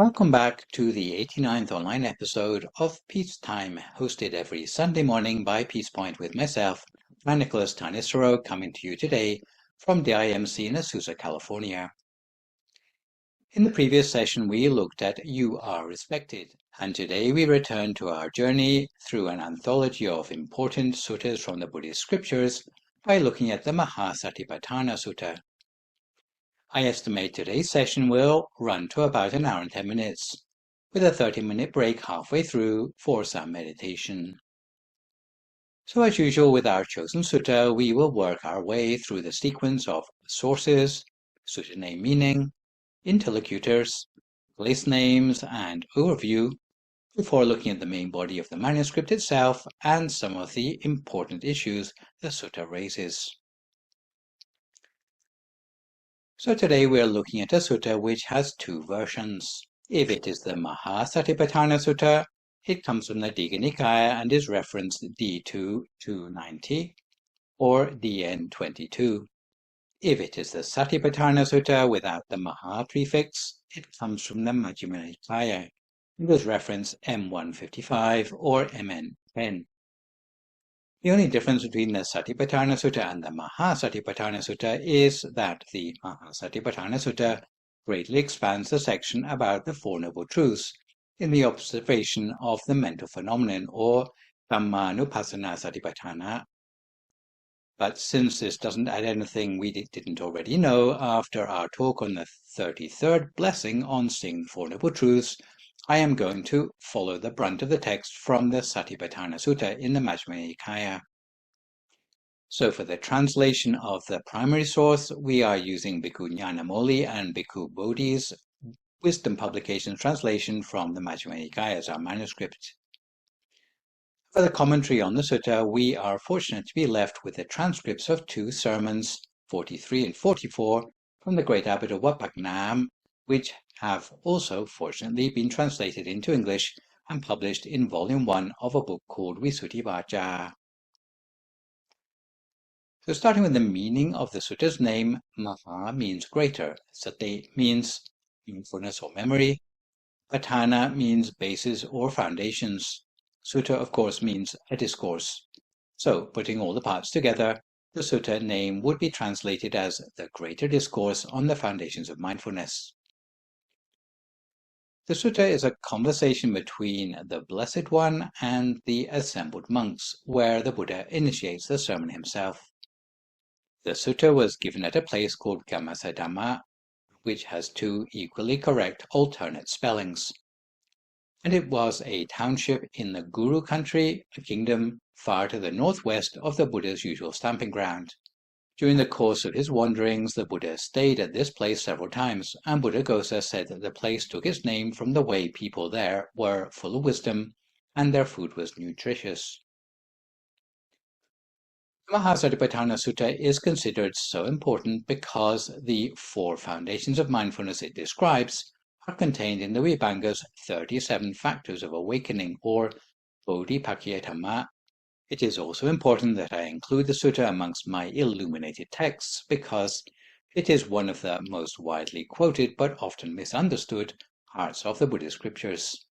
Welcome back to the 89th online episode of Peace Time, hosted every Sunday morning by Peace Point with myself, Phra Nicholas Thanissaro, coming to you today from DIMC in Azusa, California. In the previous session, we looked at You Are Respected, and today we return to our journey through an anthology of important suttas from the Buddhist scriptures by looking at the Mahāsatipaṭṭhāna Sutta. I estimate today's session will run to about an hour and 10 minutes, with a 30-minute break halfway through for some meditation. So as usual with our chosen sutta, we will work our way through the sequence of sources, sutta name meaning, interlocutors, place names, and overview, before looking at the main body of the manuscript itself and some of the important issues the sutta raises. So today we are looking at a sutta which has two versions. If it is the Mahāsatipaṭṭhāna Sutta, it comes from the Digha Nikaya and is referenced D2 290 or DN 22. If it is the Satipaṭṭhāna Sutta without the Maha prefix, it comes from the Majjhima Nikaya and is referenced M155 or MN 10. The only difference between the Satipaṭṭhāna Sutta and the Mahāsatipaṭṭhāna Sutta is that the Mahāsatipaṭṭhāna Sutta greatly expands the section about the Four Noble Truths in the observation of the mental phenomenon, or Dhammanupassana Satipaṭṭhāna. But since this doesn't add anything we didn't already know, after our talk on the 33rd blessing on seeing the Four Noble Truths, I am going to follow the brunt of the text from the Satipaṭṭhāna Sutta in the Majjhima Nikaya. So for the translation of the primary source, we are using Bhikkhu Ñāṇamoli and Bhikkhu Bodhi's Wisdom Publications translation from the Majjhima Nikaya as our manuscript. For the commentary on the sutta, we are fortunate to be left with the transcripts of two sermons, 43 and 44, from the great abbot of Wat Phak Nam, which have also fortunately been translated into English and published in volume 1 of a book called Visuddhivajja. So starting with the meaning of the sutta's name, Maha means greater, Sati means mindfulness or memory, Paṭṭhāna means bases or foundations. Sutta, of course, means a discourse. So putting all the parts together, the sutta name would be translated as the Greater Discourse on the Foundations of Mindfulness. The sutta is a conversation between the Blessed One and the assembled monks, where the Buddha initiates the sermon himself. The sutta was given at a place called Dhamma, which has two equally correct alternate spellings. And it was a township in the Guru country, a kingdom far to the northwest of the Buddha's usual stamping ground. During the course of his wanderings, the Buddha stayed at this place several times, and Buddhaghosa said that the place took its name from the way people there were full of wisdom and their food was nutritious. The Mahāsatipaṭṭhāna Sutta is considered so important because the four foundations of mindfulness it describes are contained in the Vibhanga's 37 factors of awakening, or Bodhipakkhiyattamma. It is also important that I include the sutta amongst my illuminated texts because it is one of the most widely quoted but often misunderstood parts of the Buddhist scriptures.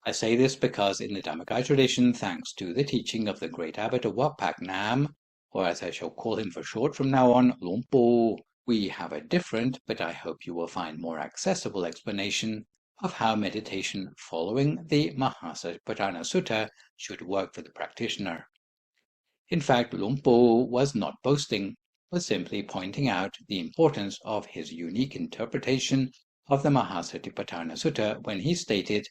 I say this because in the Dhammakaya tradition, thanks to the teaching of the great abbot of Wat Phak Nam, or as I shall call him for short from now on, Lompo, we have a different, but I hope you will find more accessible explanation of how meditation following the Mahāsatipaṭṭhāna Sutta should work for the practitioner. In fact, Lompo was not boasting, but simply pointing out the importance of his unique interpretation of the Mahāsatipaṭṭhāna Sutta when he stated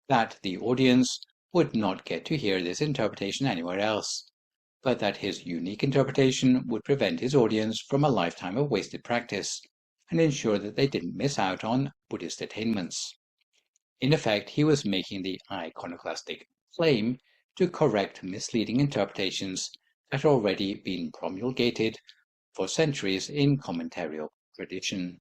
that the audience would not get to hear this interpretation anywhere else, but that his unique interpretation would prevent his audience from a lifetime of wasted practice and ensure that they didn't miss out on Buddhist attainments. In effect, he was making the iconoclastic claim to correct misleading interpretations that had already been promulgated for centuries in commentarial tradition.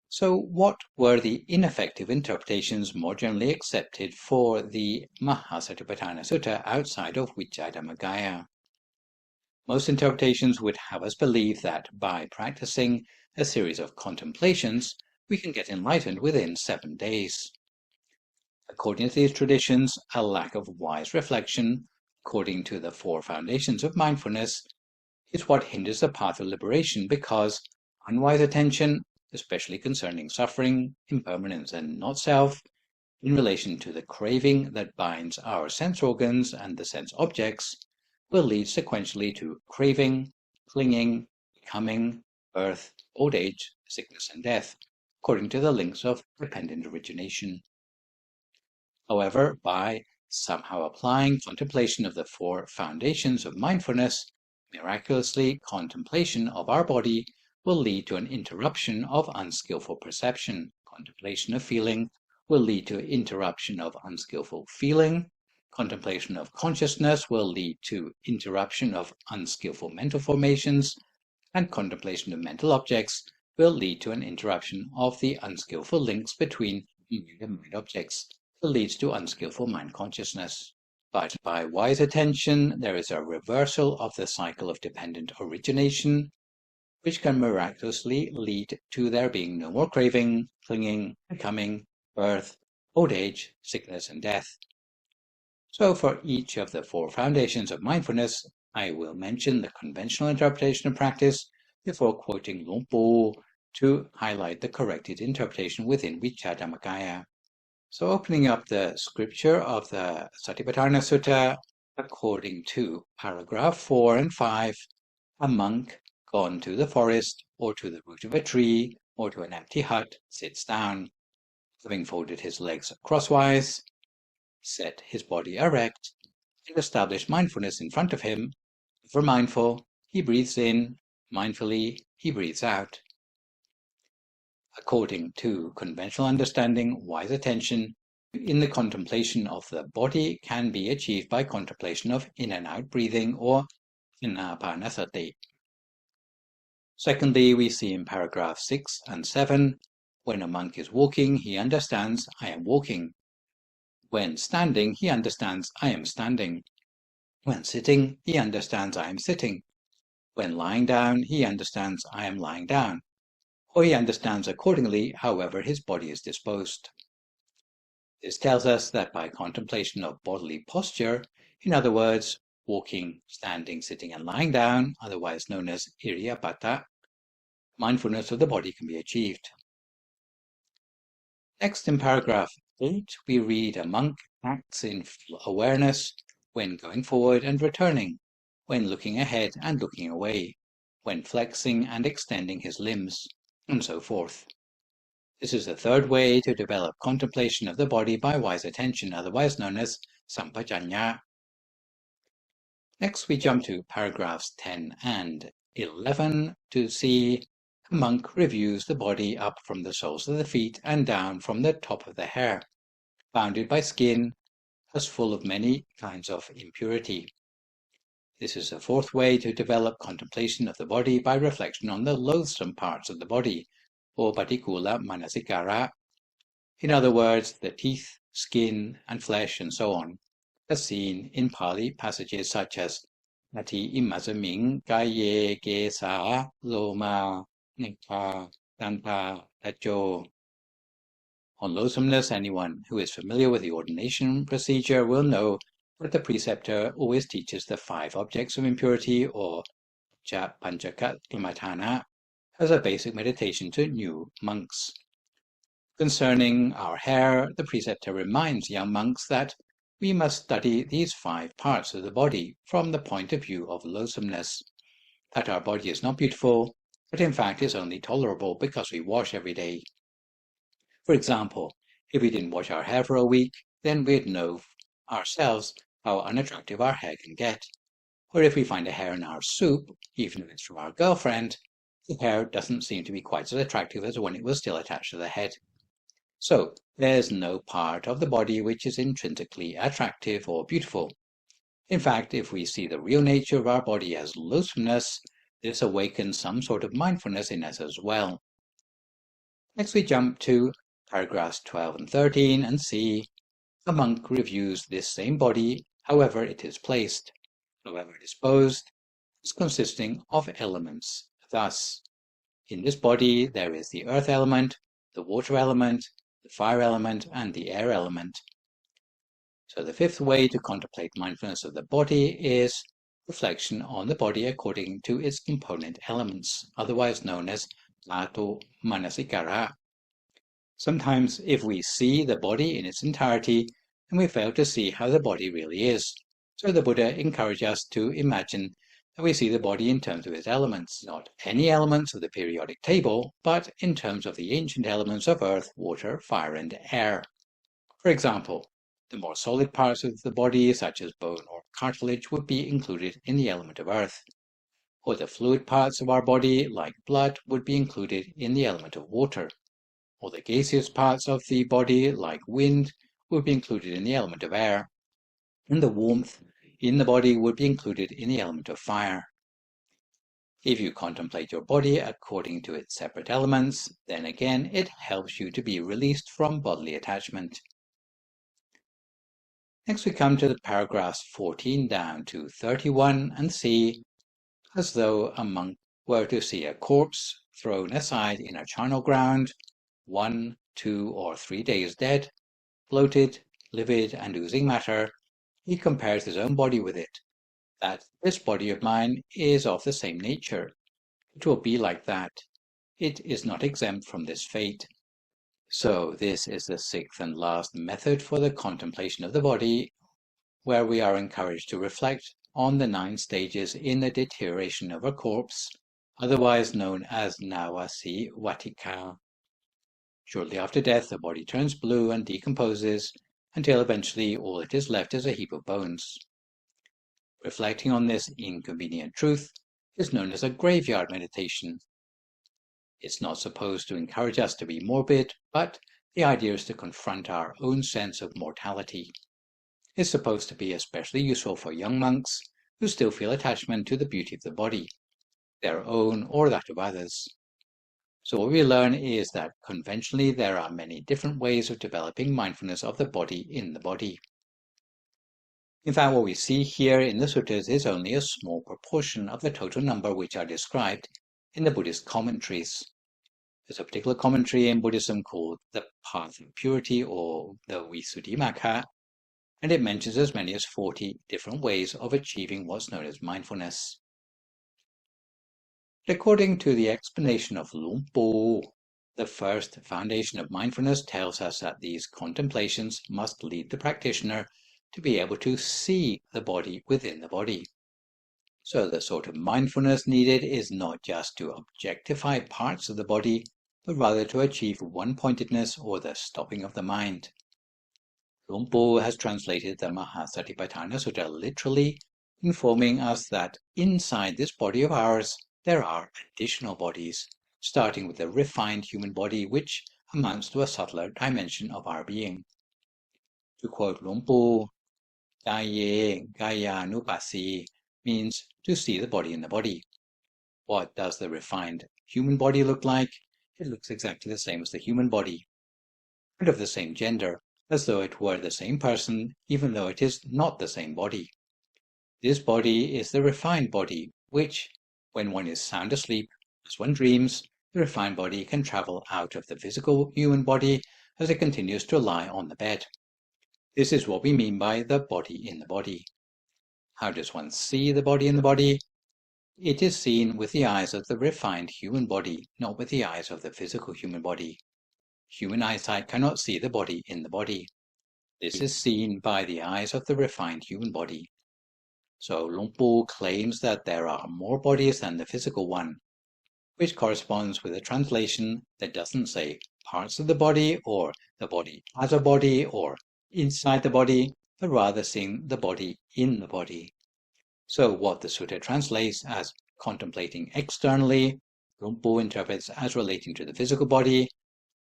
So what were the ineffective interpretations more generally accepted for the Mahāsatipaṭṭhāna Sutta outside of Vijjhāyadhammakaya? Most interpretations would have us believe that by practicing a series of contemplations, we can get enlightened within 7 days. According to these traditions, a lack of wise reflection, according to the 4 foundations of mindfulness, is what hinders the path of liberation, because unwise attention, especially concerning suffering, impermanence, and not-self, in relation to the craving that binds our sense organs and the sense objects, will lead sequentially to craving, clinging, becoming, birth, old age, sickness, and death, according to the links of dependent origination. However, by somehow applying contemplation of the 4 foundations of mindfulness, miraculously, contemplation of our body will lead to an interruption of unskillful perception. Contemplation of feeling will lead to interruption of unskillful feeling. Contemplation of consciousness will lead to interruption of unskillful mental formations. And contemplation of mental objects will lead to an interruption of the unskillful links between mind and mind objects that leads to unskillful mind consciousness. But by wise attention, there is a reversal of the cycle of dependent origination, which can miraculously lead to there being no more craving, clinging, becoming, birth, old age, sickness, and death. So for each of the 4 foundations of mindfulness, I will mention the conventional interpretation and practice before quoting Luang Por to highlight the corrected interpretation within Dhammakaya. So opening up the scripture of the Satipaṭṭhāna Sutta, according to paragraph 4 and 5, a monk gone to the forest or to the root of a tree or to an empty hut sits down, having folded his legs crosswise, set his body erect, and established mindfulness in front of him. Ever mindful, he breathes in, mindfully he breathes out. According to conventional understanding, wise attention in the contemplation of the body can be achieved by contemplation of in and out breathing, or anapanasati. Secondly, we see in paragraph 6 and 7, when a monk is walking, he understands, I am walking. When standing, he understands, I am standing. When sitting, he understands, I am sitting. When lying down, he understands, I am lying down. Or he understands accordingly, however his body is disposed. This tells us that by contemplation of bodily posture, in other words, walking, standing, sitting, and lying down, otherwise known as Iriyapada, mindfulness of the body can be achieved. Next, in paragraph 8, we read a monk acts in full awareness when going forward and returning, when looking ahead and looking away, when flexing and extending his limbs, and so forth. This is the 3rd way to develop contemplation of the body by wise attention, otherwise known as sampajañña. Next, we jump to paragraphs 10 and 11 to see a monk reviews the body up from the soles of the feet and down from the top of the hair, bounded by skin, as full of many kinds of impurity. This is the 4th way to develop contemplation of the body by reflection on the loathsome parts of the body, or patikula manasikara. In other words, the teeth, skin, and flesh, and so on, as seen in Pali passages such as Nati imasaming kaye kesa loma nikpa danta tacho. On loathsomeness, anyone who is familiar with the ordination procedure will know that the preceptor always teaches the 5 objects of impurity, or panchaka klimatana, as a basic meditation to new monks. Concerning our hair, the preceptor reminds young monks that we must study these 5 parts of the body from the point of view of loathsomeness, that our body is not beautiful, but in fact is only tolerable because we wash every day. For example, if we didn't wash our hair for a week, then we'd know ourselves how unattractive our hair can get. Or if we find a hair in our soup, even if it's from our girlfriend, the hair doesn't seem to be quite as attractive as when it was still attached to the head. So there's no part of the body which is intrinsically attractive or beautiful. In fact, if we see the real nature of our body as loathsomeness, this awakens some sort of mindfulness in us as well. Next we jump to paragraphs 12 and 13 and see a monk reviews this same body, however it is placed, however disposed, as consisting of elements. Thus, in this body there is the earth element, the water element, the fire element, and the air element. So the fifth way to contemplate mindfulness of the body is reflection on the body according to its component elements, otherwise known as dhatu manasikara. Sometimes if we see the body in its entirety, then we fail to see how the body really is. So the Buddha encouraged us to imagine that we see the body in terms of its elements, not any elements of the periodic table, but in terms of the ancient elements of earth, water, fire, and air. For example, the more solid parts of the body, such as bone or cartilage, would be included in the element of earth, or the fluid parts of our body, like blood, would be included in the element of water, or the gaseous parts of the body, like wind, would be included in the element of air, and the warmth in the body would be included in the element of fire. If you contemplate your body according to its separate elements, then again it helps you to be released from bodily attachment. Next we come to the paragraphs 14 down to 31 and see, as though a monk were to see a corpse thrown aside in a charnel ground, 1, 2, or 3 days dead, bloated, livid, and oozing matter, he compares his own body with it, that this body of mine is of the same nature. It will be like that. It is not exempt from this fate. So this is the sixth and last method for the contemplation of the body, where we are encouraged to reflect on the 9 stages in the deterioration of a corpse, otherwise known as nawasi watika. Shortly after death, the body turns blue and decomposes, until eventually all it is left is a heap of bones. Reflecting on this inconvenient truth is known as a graveyard meditation. It's not supposed to encourage us to be morbid, but the idea is to confront our own sense of mortality. It's supposed to be especially useful for young monks who still feel attachment to the beauty of the body, their own or that of others. So what we learn is that conventionally there are many different ways of developing mindfulness of the body in the body. In fact, what we see here in the suttas is only a small proportion of the total number which are described in the Buddhist commentaries. There's a particular commentary in Buddhism called the Path of Purity, or the Visuddhimagga, and it mentions as many as 40 different ways of achieving what's known as mindfulness. According to the explanation of Luang Por, the first foundation of mindfulness tells us that these contemplations must lead the practitioner to be able to see the body within the body. So the sort of mindfulness needed is not just to objectify parts of the body, but rather to achieve one-pointedness or the stopping of the mind. Luang Por has translated the Mahāsatipaṭṭhāna Sutta literally, informing us that inside this body of ours there are additional bodies, starting with the refined human body, which amounts to a subtler dimension of our being. To quote Luang Por, Gaye Gayanupasi means to see the body in the body. What does the refined human body look like? It looks exactly the same as the human body, and of the same gender, as though it were the same person, even though it is not the same body. This body is the refined body, which, when one is sound asleep, as one dreams, the refined body can travel out of the physical human body as it continues to lie on the bed. This is what we mean by the body in the body. How does one see the body in the body? It is seen with the eyes of the refined human body, not with the eyes of the physical human body. Human eyesight cannot see the body in the body. This is seen by the eyes of the refined human body. So Luang Por claims that there are more bodies than the physical one, which corresponds with a translation that doesn't say parts of the body or the body as a body or inside the body, but rather seeing the body in the body. So what the sutta translates as contemplating externally, Luang Por interprets as relating to the physical body.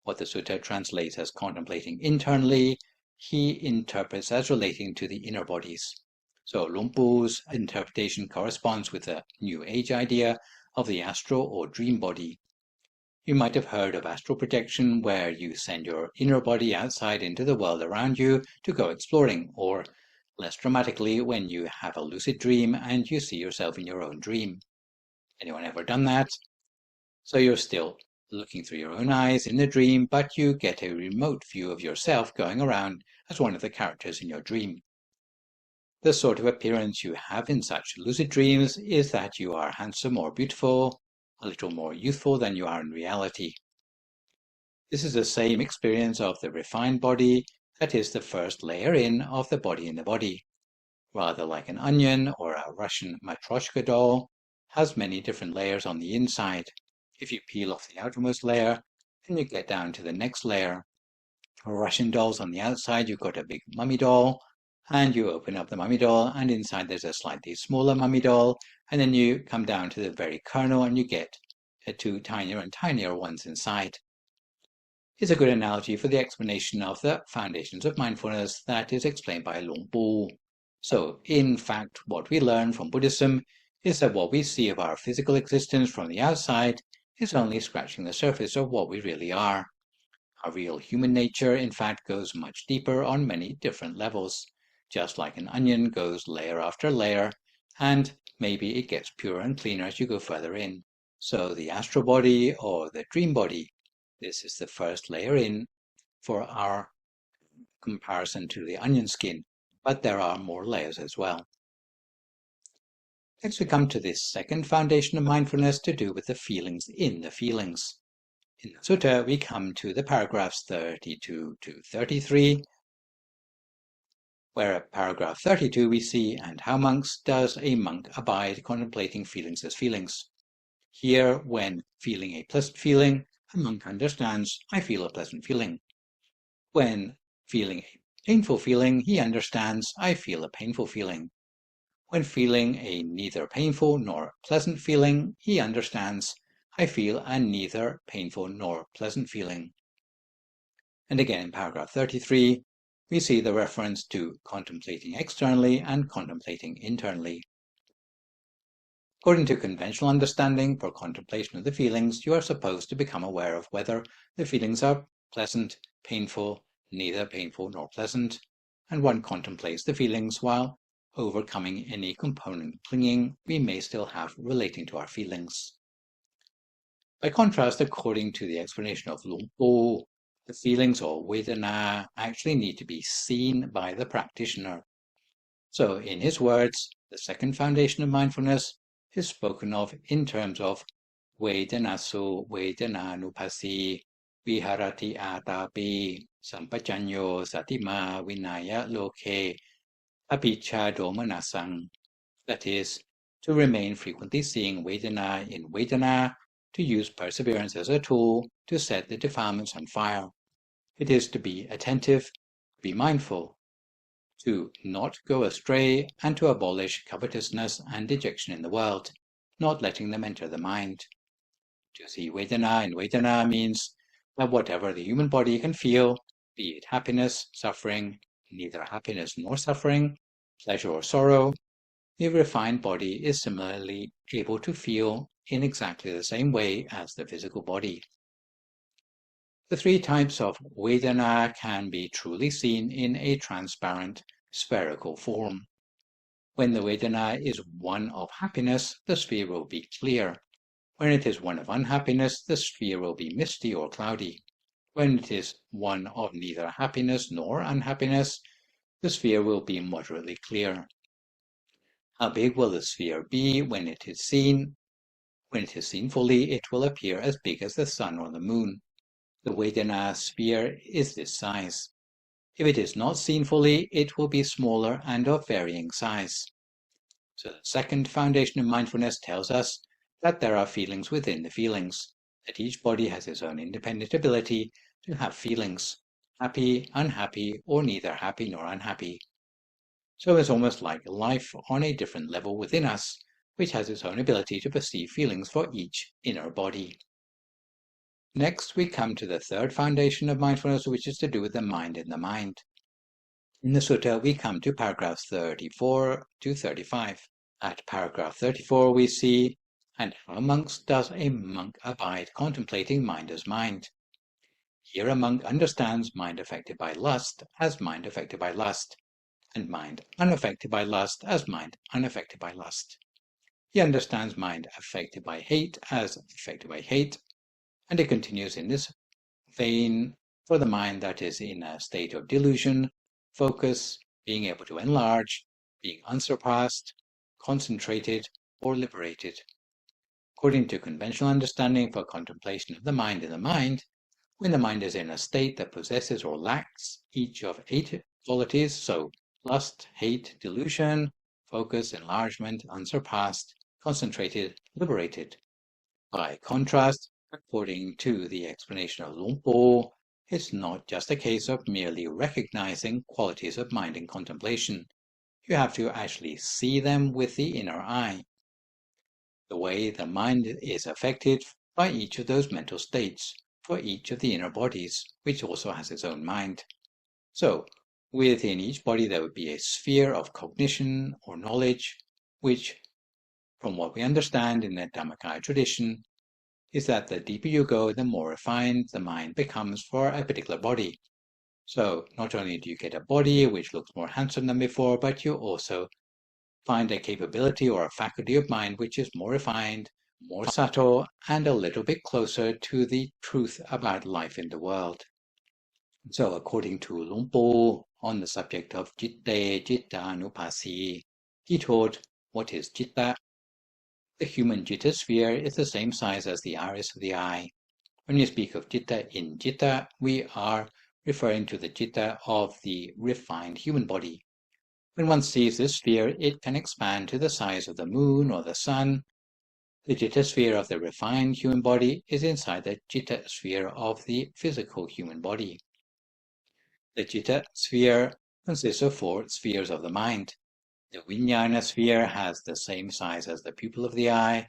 What the sutta translates as contemplating internally, he interprets as relating to the inner bodies. So Luang Por's interpretation corresponds with the New Age idea of the astral or dream body. You might have heard of astral projection, where you send your inner body outside into the world around you to go exploring, or less dramatically, when you have a lucid dream and you see yourself in your own dream. Anyone ever done that? So you're still looking through your own eyes in the dream, but you get a remote view of yourself going around as one of the characters in your dream. The sort of appearance you have in such lucid dreams is that you are handsome or beautiful, a little more youthful than you are in reality. This is the same experience of the refined body that is the first layer in of the body in the body. Rather like an onion or a Russian matryoshka doll, has many different layers on the inside. If you peel off the outermost layer, then you get down to the next layer. For Russian dolls on the outside, you've got a big mummy doll, and you open up the mummy doll, and inside there's a slightly smaller mummy doll, and then you come down to the very kernel, and you get two tinier and tinier ones inside. It's a good analogy for the explanation of the foundations of mindfulness that is explained by Luang Pu. So, in fact, what we learn from Buddhism is that what we see of our physical existence from the outside is only scratching the surface of what we really are. Our real human nature, in fact, goes much deeper on many different levels, just like an onion goes layer after layer, and maybe it gets purer and cleaner as you go further in. So the astral body or the dream body, this is the first layer in for our comparison to the onion skin, but there are more layers as well. Next we come to this second foundation of mindfulness to do with the feelings in the feelings. In the sutta we come to the paragraphs 32 to 33, where at paragraph 32 we see, "And how monks does a monk abide contemplating feelings as feelings?" Here, when feeling a pleasant feeling, a monk understands, I feel a pleasant feeling. When feeling a painful feeling, he understands, I feel a painful feeling. When feeling a neither painful nor pleasant feeling, he understands, I feel a neither painful nor pleasant feeling. And again in paragraph 33, we see the reference to contemplating externally and contemplating internally. According to conventional understanding, for contemplation of the feelings, you are supposed to become aware of whether the feelings are pleasant, painful, neither painful nor pleasant, and one contemplates the feelings while overcoming any component clinging we may still have relating to our feelings. By contrast, according to the explanation of Luang Pu, the feelings or Vedana actually need to be seen by the practitioner. So, in his words, the second foundation of mindfulness is spoken of in terms of Vedanasu Vedananupasi Viharati Atapi Sampajanyo Satima Vinaya Loke Apicca Domanasang. That is, to remain frequently seeing Vedana in Vedana, to use perseverance as a tool to set the defilements on fire. It is to be attentive, to be mindful, to not go astray, and to abolish covetousness and dejection in the world, not letting them enter the mind. To see Vedana in Vedana means that whatever the human body can feel, be it happiness, suffering, neither happiness nor suffering, pleasure or sorrow, the refined body is similarly able to feel in exactly the same way as the physical body. The three types of Vedana can be truly seen in a transparent, spherical form. When the Vedana is one of happiness, the sphere will be clear. When it is one of unhappiness, the sphere will be misty or cloudy. When it is one of neither happiness nor unhappiness, the sphere will be moderately clear. How big will the sphere be when it is seen? When it is seen fully, it will appear as big as the sun or the moon. The Vedana sphere is this size. If it is not seen fully, it will be smaller and of varying size. So the second foundation of mindfulness tells us that there are feelings within the feelings, that each body has its own independent ability to have feelings, happy, unhappy, or neither happy nor unhappy. So it's almost like life on a different level within us, which has its own ability to perceive feelings for each inner body. Next, we come to the third foundation of mindfulness, which is to do with the mind in the mind. In the sutta, we come to paragraphs 34 to 35. At paragraph 34, we see, "And how monks does a monk abide contemplating mind as mind?" Here a monk understands mind affected by lust as mind affected by lust, and mind unaffected by lust as mind unaffected by lust. He understands mind affected by hate as affected by hate, And it continues in this vein for the mind that is in a state of delusion, focus, being able to enlarge, being unsurpassed, concentrated, or liberated. According to conventional understanding for contemplation of the mind in the mind, when the mind is in a state that possesses or lacks each of 8 qualities, so lust, hate, delusion, focus, enlargement, unsurpassed, concentrated, liberated. By contrast, according to the explanation of Luang Por, it's not just a case of merely recognizing qualities of mind in contemplation. You have to actually see them with the inner eye. The way the mind is affected by each of those mental states for each of the inner bodies, which also has its own mind. So, within each body there would be a sphere of cognition or knowledge, which, from what we understand in the Dhammakaya tradition, is that the deeper you go, the more refined the mind becomes for a particular body. So, not only do you get a body which looks more handsome than before, but you also find a capability or a faculty of mind which is more refined, more subtle, and a little bit closer to the truth about life in the world. So, according to Luang Por, on the subject of citte cittanupasi, he taught what is citta. The human citta sphere is the same size as the iris of the eye. When we speak of citta in citta, we are referring to the citta of the refined human body. When one sees this sphere, it can expand to the size of the moon or the sun. The citta sphere of the refined human body is inside the citta sphere of the physical human body. The citta sphere consists of 4 spheres of the mind. The vijnana sphere has the same size as the pupil of the eye.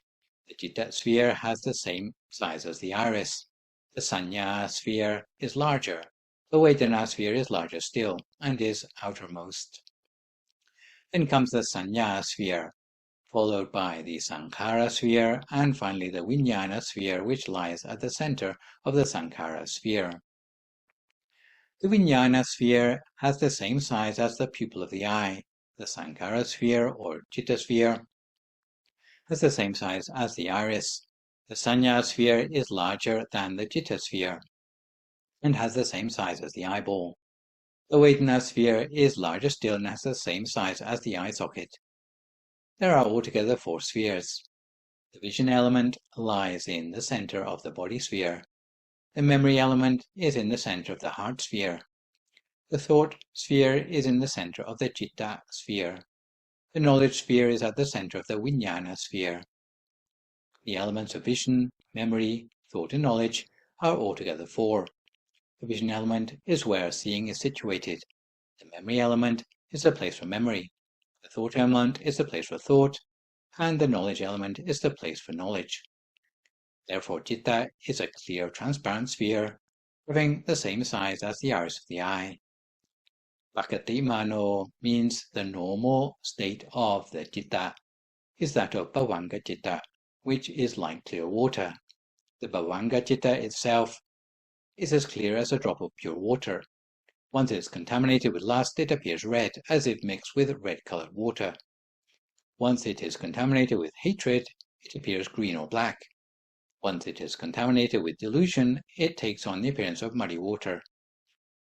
The citta sphere has the same size as the iris. The sanya sphere is larger. The vedana sphere is larger still and is outermost. Then comes the sanya sphere, followed by the sankhara sphere, and finally the vijnana sphere, which lies at the center of the sankhara sphere. The vijnana sphere has the same size as the pupil of the eye. The sankhara sphere, or citta sphere, has the same size as the iris. The sanya sphere is larger than the citta sphere and has the same size as the eyeball. The vedana sphere is larger still and has the same size as the eye socket. There are altogether 4 spheres. The vision element lies in the center of the body sphere. The memory element is in the center of the heart sphere. The thought sphere is in the center of the citta sphere. The knowledge sphere is at the center of the vijnana sphere. The elements of vision, memory, thought, and knowledge are altogether 4. The vision element is where seeing is situated. The memory element is the place for memory. The thought element is the place for thought. And the knowledge element is the place for knowledge. Therefore, citta is a clear, transparent sphere, having the same size as the iris of the eye. Bhakati-mano means the normal state of the citta is that of bhavanga citta, which is like clear water. The bhavanga citta itself is as clear as a drop of pure water. Once it is contaminated with lust, it appears red, as if mixed with red-colored water. Once it is contaminated with hatred, it appears green or black. Once it is contaminated with delusion, it takes on the appearance of muddy water.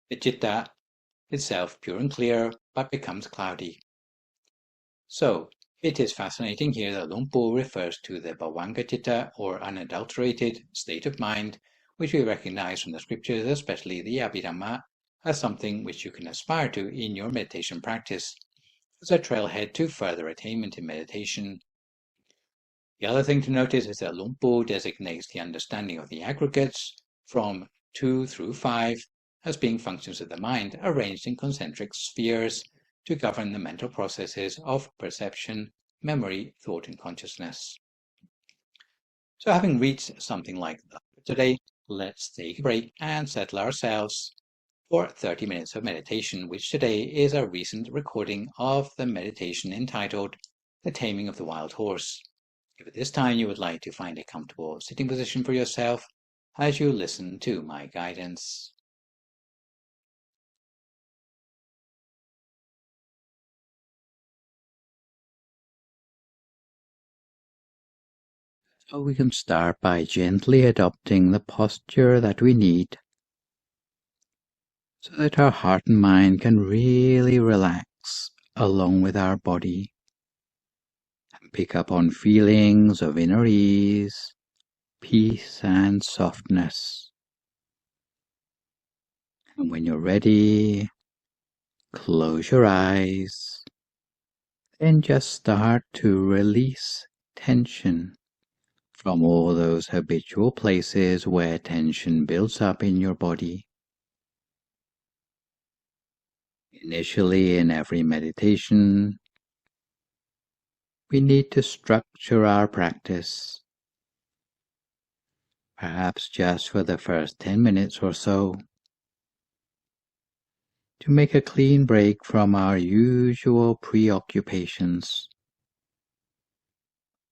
The citta itself pure and clear, but becomes cloudy. So, it is fascinating here that Luang Por refers to the bhavanga citta, or unadulterated state of mind, which we recognize from the scriptures, especially the Abhidhamma, as something which you can aspire to in your meditation practice, as a trailhead to further attainment in meditation. The other thing to notice is that Luang Por designates the understanding of the aggregates from 2 through 5 as being functions of the mind arranged in concentric spheres to govern the mental processes of perception, memory, thought, and consciousness. So having reached something like that for today, let's take a break and settle ourselves for 30 minutes of meditation, which today is a recent recording of the meditation entitled The Taming of the Wild Horse. If at this time you would like to find a comfortable sitting position for yourself as you listen to my guidance. So we can start by gently adopting the posture that we need so that our heart and mind can really relax along with our body and pick up on feelings of inner ease, peace and softness. And when you're ready, close your eyes and just start to release tension from all those habitual places where tension builds up in your body. Initially, in every meditation, we need to structure our practice, perhaps just for the first 10 minutes or so, to make a clean break from our usual preoccupations,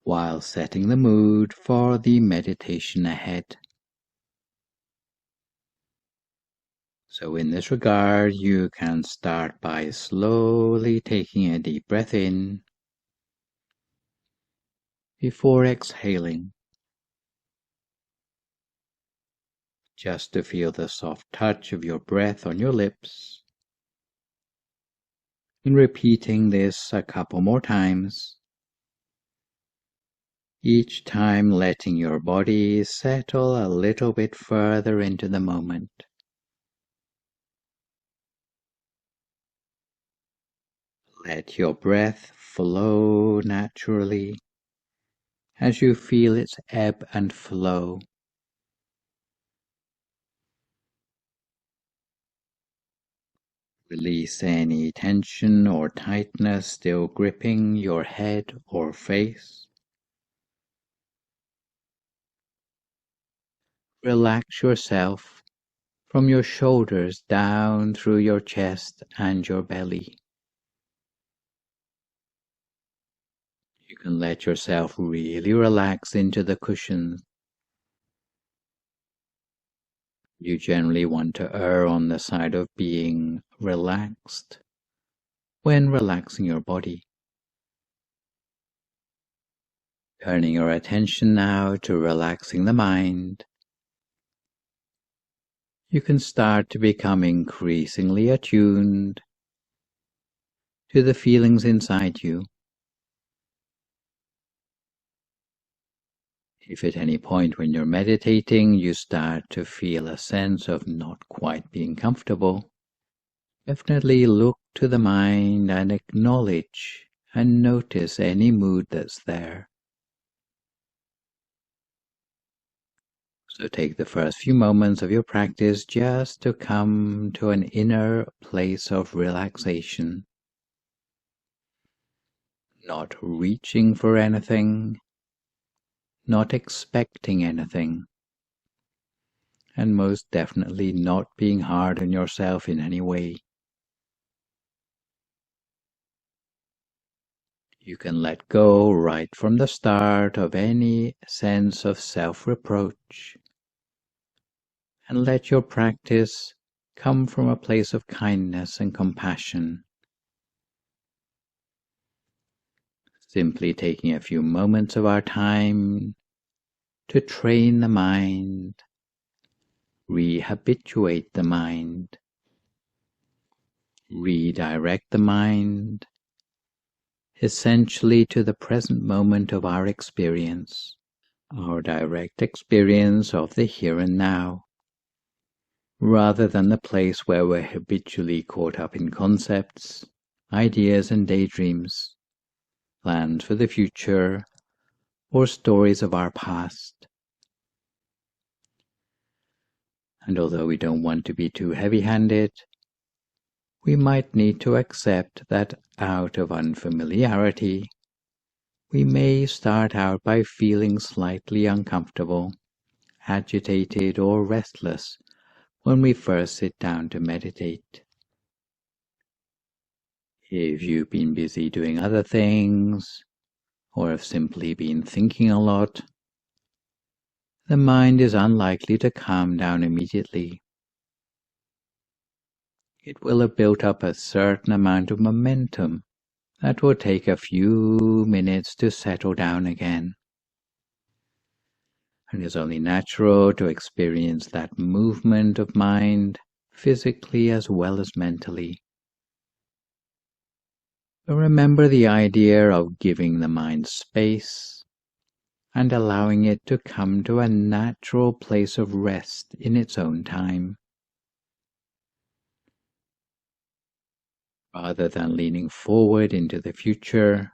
while setting the mood for the meditation ahead. So in this regard, you can start by slowly taking a deep breath in before exhaling, just to feel the soft touch of your breath on your lips. And repeating this a couple more times, each time letting your body settle a little bit further into the moment. Let your breath flow naturally as you feel its ebb and flow. Release any tension or tightness still gripping your head or face. Relax yourself from your shoulders down through your chest and your belly. You can let yourself really relax into the cushions. You generally want to err on the side of being relaxed when relaxing your body. Turning your attention now to relaxing the mind, you can start to become increasingly attuned to the feelings inside you. If at any point when you're meditating you start to feel a sense of not quite being comfortable, definitely look to the mind and acknowledge and notice any mood that's there. So take the first few moments of your practice just to come to an inner place of relaxation, not reaching for anything, not expecting anything, and most definitely not being hard on yourself in any way. You can let go right from the start of any sense of self-reproach and let your practice come from a place of kindness and compassion. Simply taking a few moments of our time to train the mind, rehabituate the mind, redirect the mind, essentially to the present moment of our experience, our direct experience of the here and now, rather than the place where we're habitually caught up in concepts, ideas and daydreams, plans for the future, or stories of our past. And although we don't want to be too heavy-handed, we might need to accept that out of unfamiliarity, we may start out by feeling slightly uncomfortable, agitated, or restless when we first sit down to meditate. If you've been busy doing other things, or have simply been thinking a lot, the mind is unlikely to calm down immediately. It will have built up a certain amount of momentum that will take a few minutes to settle down again. And it's only natural to experience that movement of mind, physically as well as mentally. So remember the idea of giving the mind space and allowing it to come to a natural place of rest in its own time. Rather than leaning forward into the future,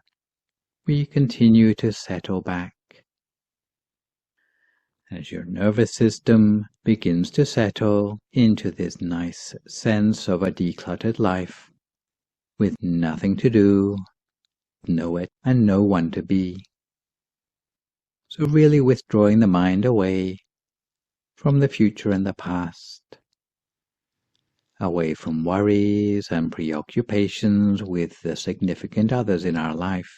we continue to settle back. As your nervous system begins to settle into this nice sense of a decluttered life, with nothing to do, and no one to be. So really withdrawing the mind away from the future and the past, away from worries and preoccupations with the significant others in our life.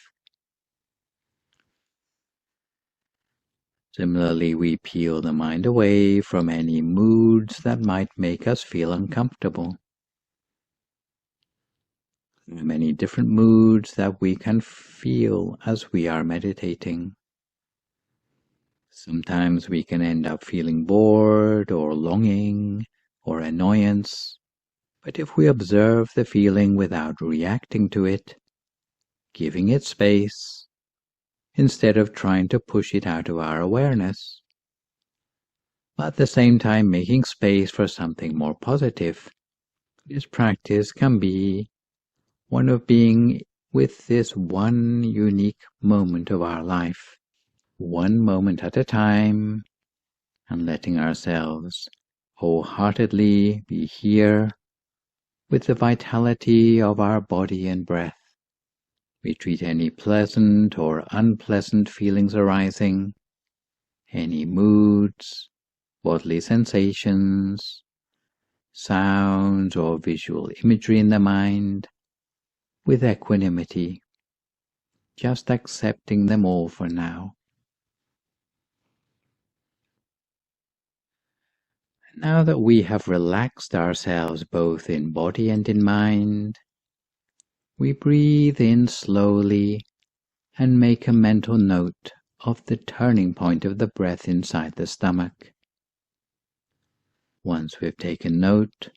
Similarly, we peel the mind away from any moods that might make us feel uncomfortable. There are many different moods that we can feel as we are meditating. Sometimes we can end up feeling bored or longing or annoyance, but if we observe the feeling without reacting to it, giving it space, instead of trying to push it out of our awareness, but at the same time making space for something more positive, this practice can be one of being with this one unique moment of our life, one moment at a time, and letting ourselves wholeheartedly be here with the vitality of our body and breath. We treat any pleasant or unpleasant feelings arising, any moods, bodily sensations, sounds or visual imagery in the mind, with equanimity, just accepting them all for now. Now that we have relaxed ourselves both in body and in mind, we breathe in slowly and make a mental note of the turning point of the breath inside the stomach. Once we've taken note,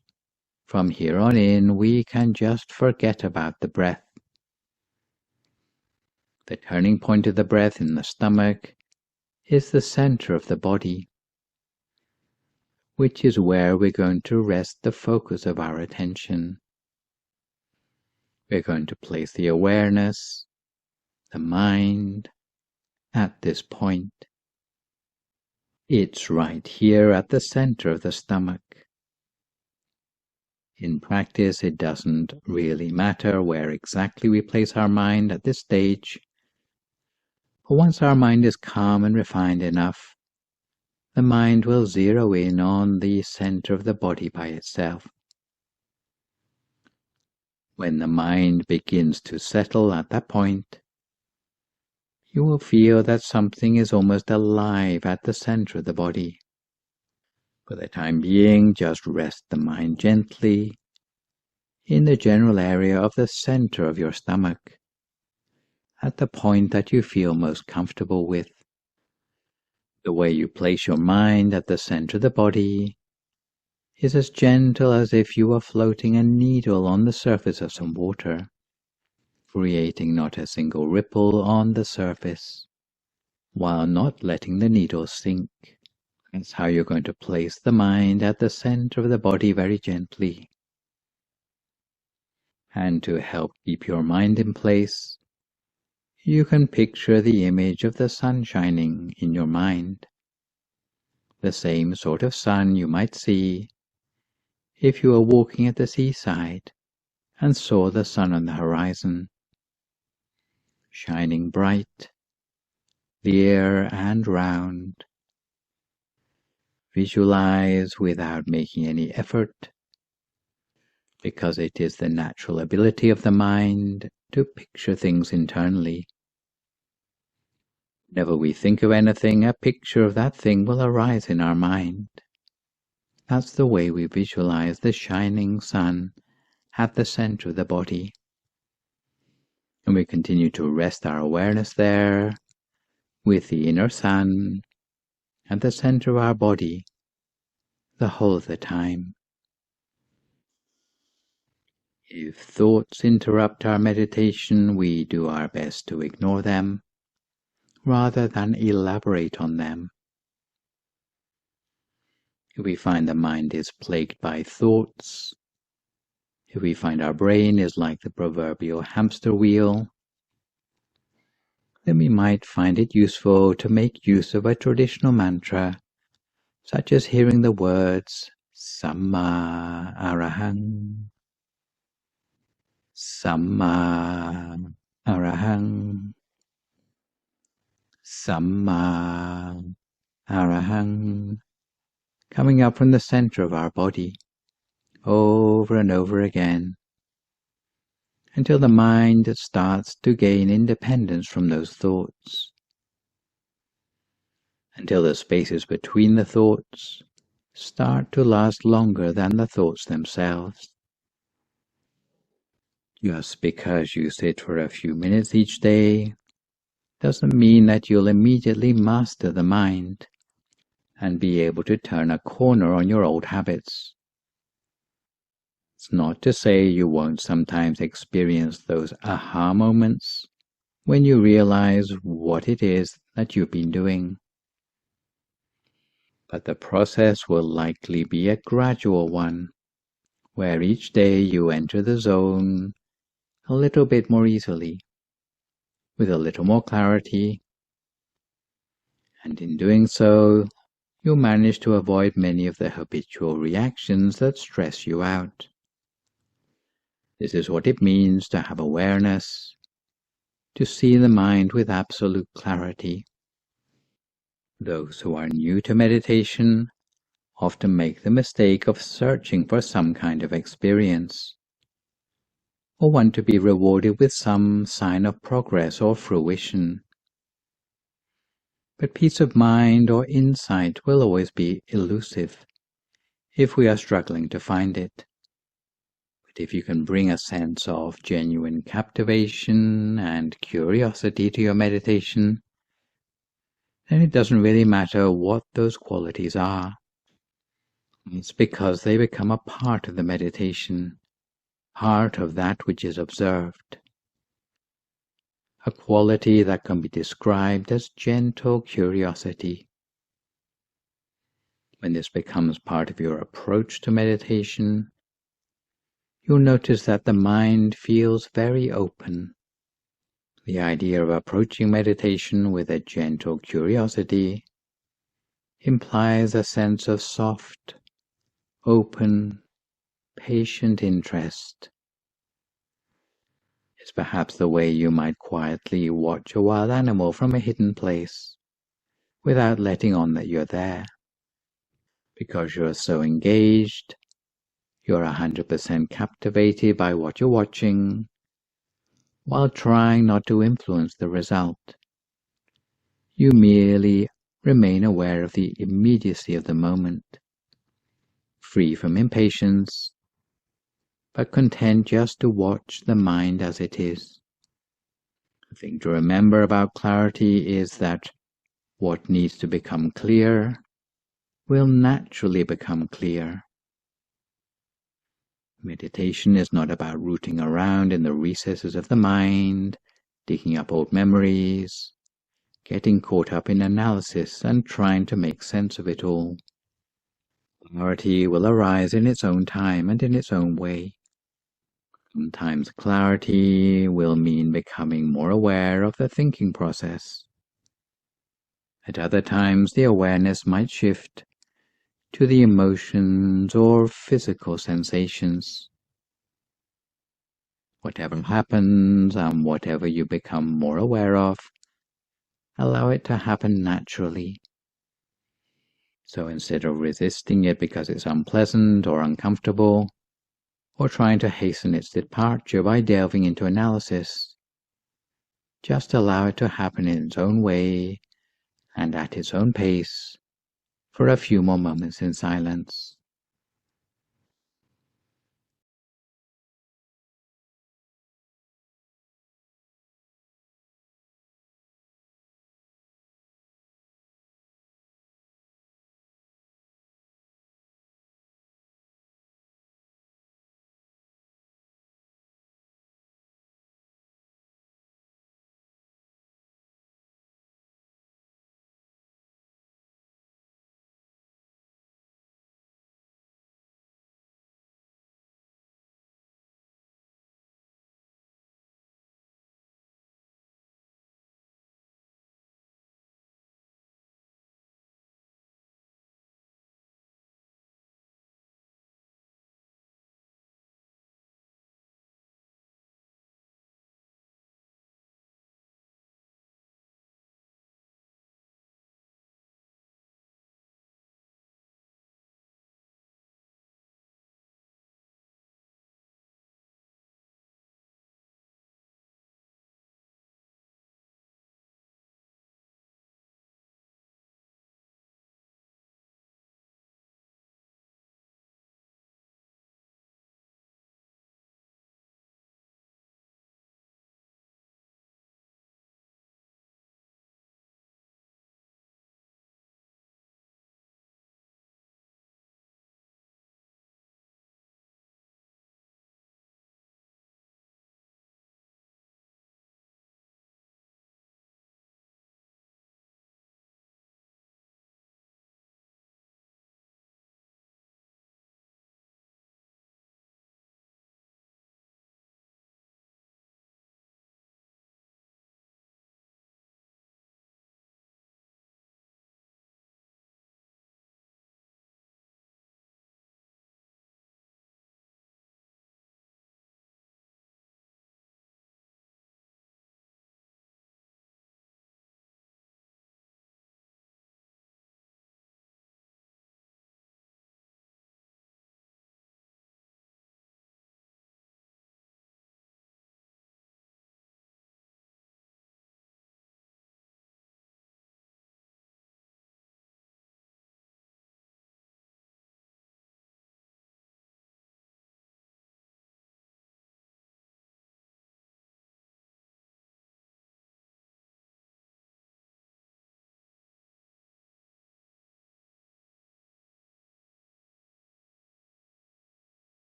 from here on in we can just forget about the breath. The turning point of the breath in the stomach is the center of the body, which is where we're going to rest the focus of our attention. We're going to place the awareness, the mind, at this point. It's right here at the center of the stomach. In practice, it doesn't really matter where exactly we place our mind at this stage, but once our mind is calm and refined enough, the mind will zero in on the center of the body by itself. When the mind begins to settle at that point, you will feel that something is almost alive at the center of the body. For the time being, just rest the mind gently in the general area of the center of your stomach, at the point that you feel most comfortable with. The way you place your mind at the center of the body is as gentle as if you were floating a needle on the surface of some water, creating not a single ripple on the surface, while not letting the needle sink. That's how you're going to place the mind at the center of the body very gently. And to help keep your mind in place, you can picture the image of the sun shining in your mind. The same sort of sun you might see if you were walking at the seaside and saw the sun on the horizon, shining bright, clear and round. Visualize without making any effort, because it is the natural ability of the mind to picture things internally. Whenever we think of anything, a picture of that thing will arise in our mind. That's the way we visualize the shining sun at the center of the body. And we continue to rest our awareness there with the inner sun at the center of our body the whole of the time. If thoughts interrupt our meditation, we do our best to ignore them rather than elaborate on them. If we find the mind is plagued by thoughts, if we find our brain is like the proverbial hamster wheel, then we might find it useful to make use of a traditional mantra, such as hearing the words Samma Arahang, Samma Arahang, Samma Arahang, coming up from the center of our body, over and over again, until the mind starts to gain independence from those thoughts, until the spaces between the thoughts start to last longer than the thoughts themselves. Just because you sit for a few minutes each day doesn't mean that you'll immediately master the mind and be able to turn a corner on your old habits. It's not to say you won't sometimes experience those aha moments when you realize what it is that you've been doing. But the process will likely be a gradual one, where each day you enter the zone a little bit more easily, with a little more clarity, and in doing so, you'll manage to avoid many of the habitual reactions that stress you out. This is what it means to have awareness, to see the mind with absolute clarity. Those who are new to meditation often make the mistake of searching for some kind of experience, or want to be rewarded with some sign of progress or fruition. But peace of mind or insight will always be elusive if we are struggling to find it. But if you can bring a sense of genuine captivation and curiosity to your meditation, then it doesn't really matter what those qualities are. It's because they become a part of the meditation, part of that which is observed. A quality that can be described as gentle curiosity. When this becomes part of your approach to meditation, you'll notice that the mind feels very open. The idea of approaching meditation with a gentle curiosity implies a sense of soft, open, patient interest. It's perhaps the way you might quietly watch a wild animal from a hidden place, without letting on that you're there. Because you're so engaged, you're 100% captivated by what you're watching, while trying not to influence the result. You merely remain aware of the immediacy of the moment, free from impatience, but content just to watch the mind as it is. The thing to remember about clarity is that what needs to become clear will naturally become clear. Meditation is not about rooting around in the recesses of the mind, digging up old memories, getting caught up in analysis and trying to make sense of it all. Clarity will arise in its own time and in its own way. Sometimes clarity will mean becoming more aware of the thinking process. At other times, the awareness might shift to the emotions or physical sensations. Whatever happens and whatever you become more aware of, allow it to happen naturally. So instead of resisting it because it's unpleasant or uncomfortable, or trying to hasten its departure by delving into analysis, just allow it to happen in its own way and at its own pace for a few more moments in silence.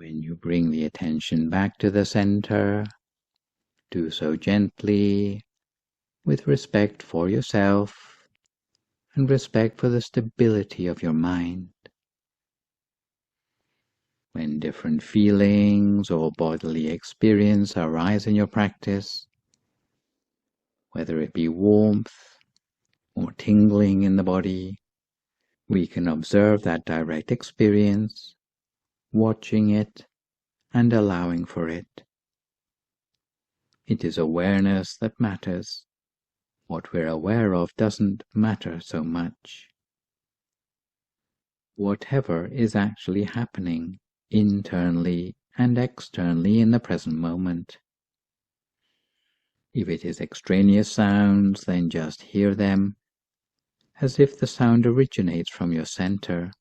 When you bring the attention back to the center, do so gently, with respect for yourself and respect for the stability of your mind. When different feelings or bodily experience arise in your practice, whether it be warmth or tingling in the body, we can observe that direct experience, watching it and allowing for it. It is awareness that matters. What we're aware of doesn't matter so much. Whatever is actually happening internally and externally in the present moment. If it is extraneous sounds, then just hear them as if the sound originates from your center.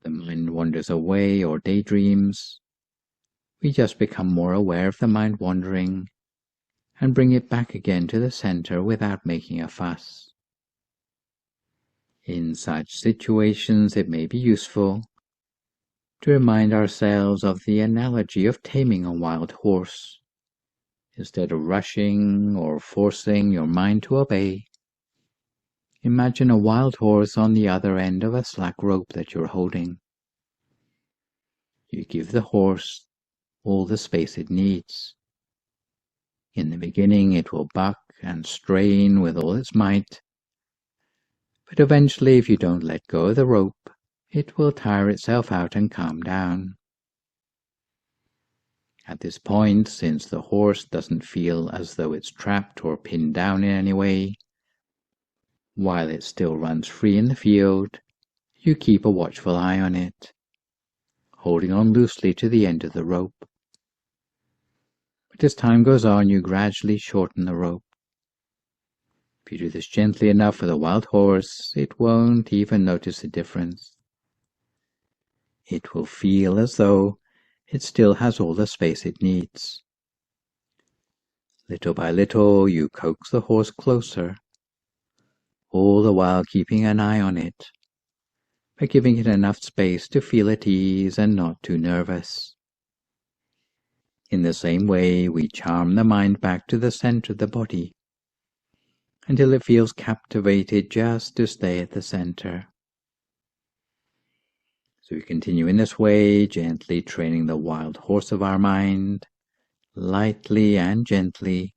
The mind wanders away or daydreams. We just become more aware of the mind wandering and bring it back again to the center without making a fuss. In such situations, it may be useful to remind ourselves of the analogy of taming a wild horse. Instead of rushing or forcing your mind to obey, imagine a wild horse on the other end of a slack rope that you're holding. You give the horse all the space it needs. In the beginning, it will buck and strain with all its might, but eventually, if you don't let go of the rope, it will tire itself out and calm down. At this point, since the horse doesn't feel as though it's trapped or pinned down in any way, while it still runs free in the field, you keep a watchful eye on it, holding on loosely to the end of the rope. But as time goes on, you gradually shorten the rope. If you do this gently enough for the wild horse, it won't even notice the difference. It will feel as though it still has all the space it needs. Little by little, you coax the horse closer, all the while keeping an eye on it, but giving it enough space to feel at ease and not too nervous. In the same way, we charm the mind back to the center of the body, until it feels captivated just to stay at the center. So we continue in this way, gently training the wild horse of our mind, lightly and gently,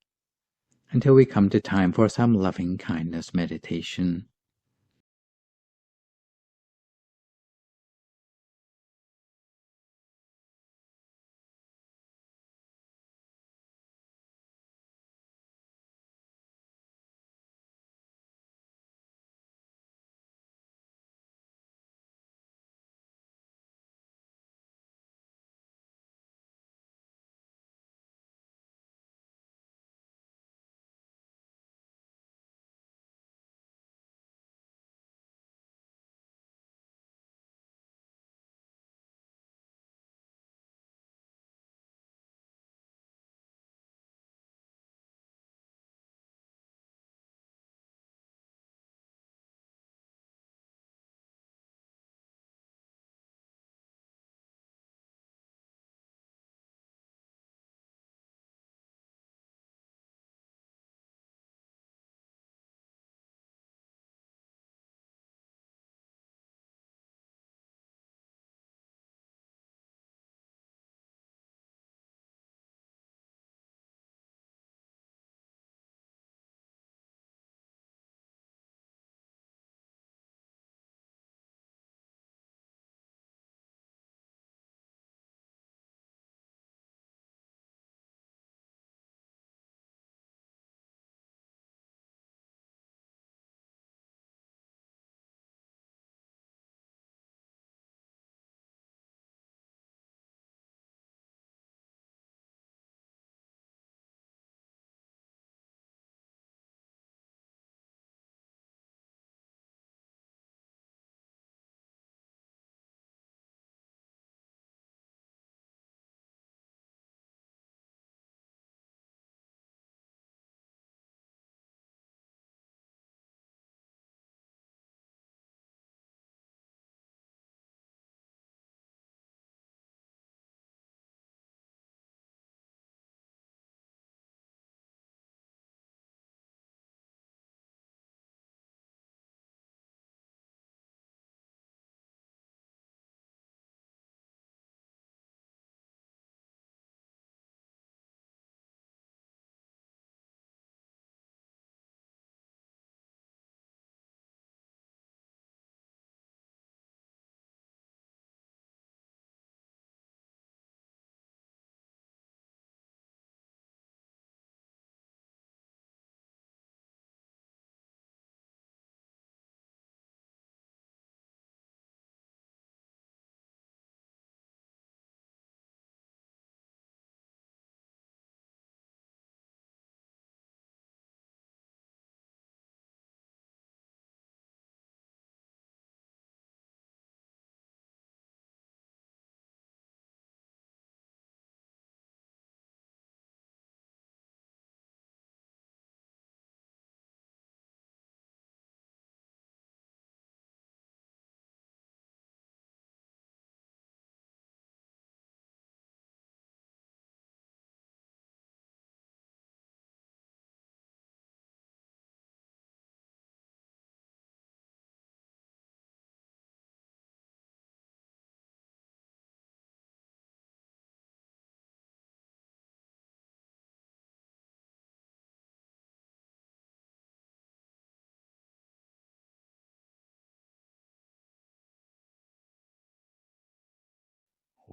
until we come to time for some loving kindness meditation.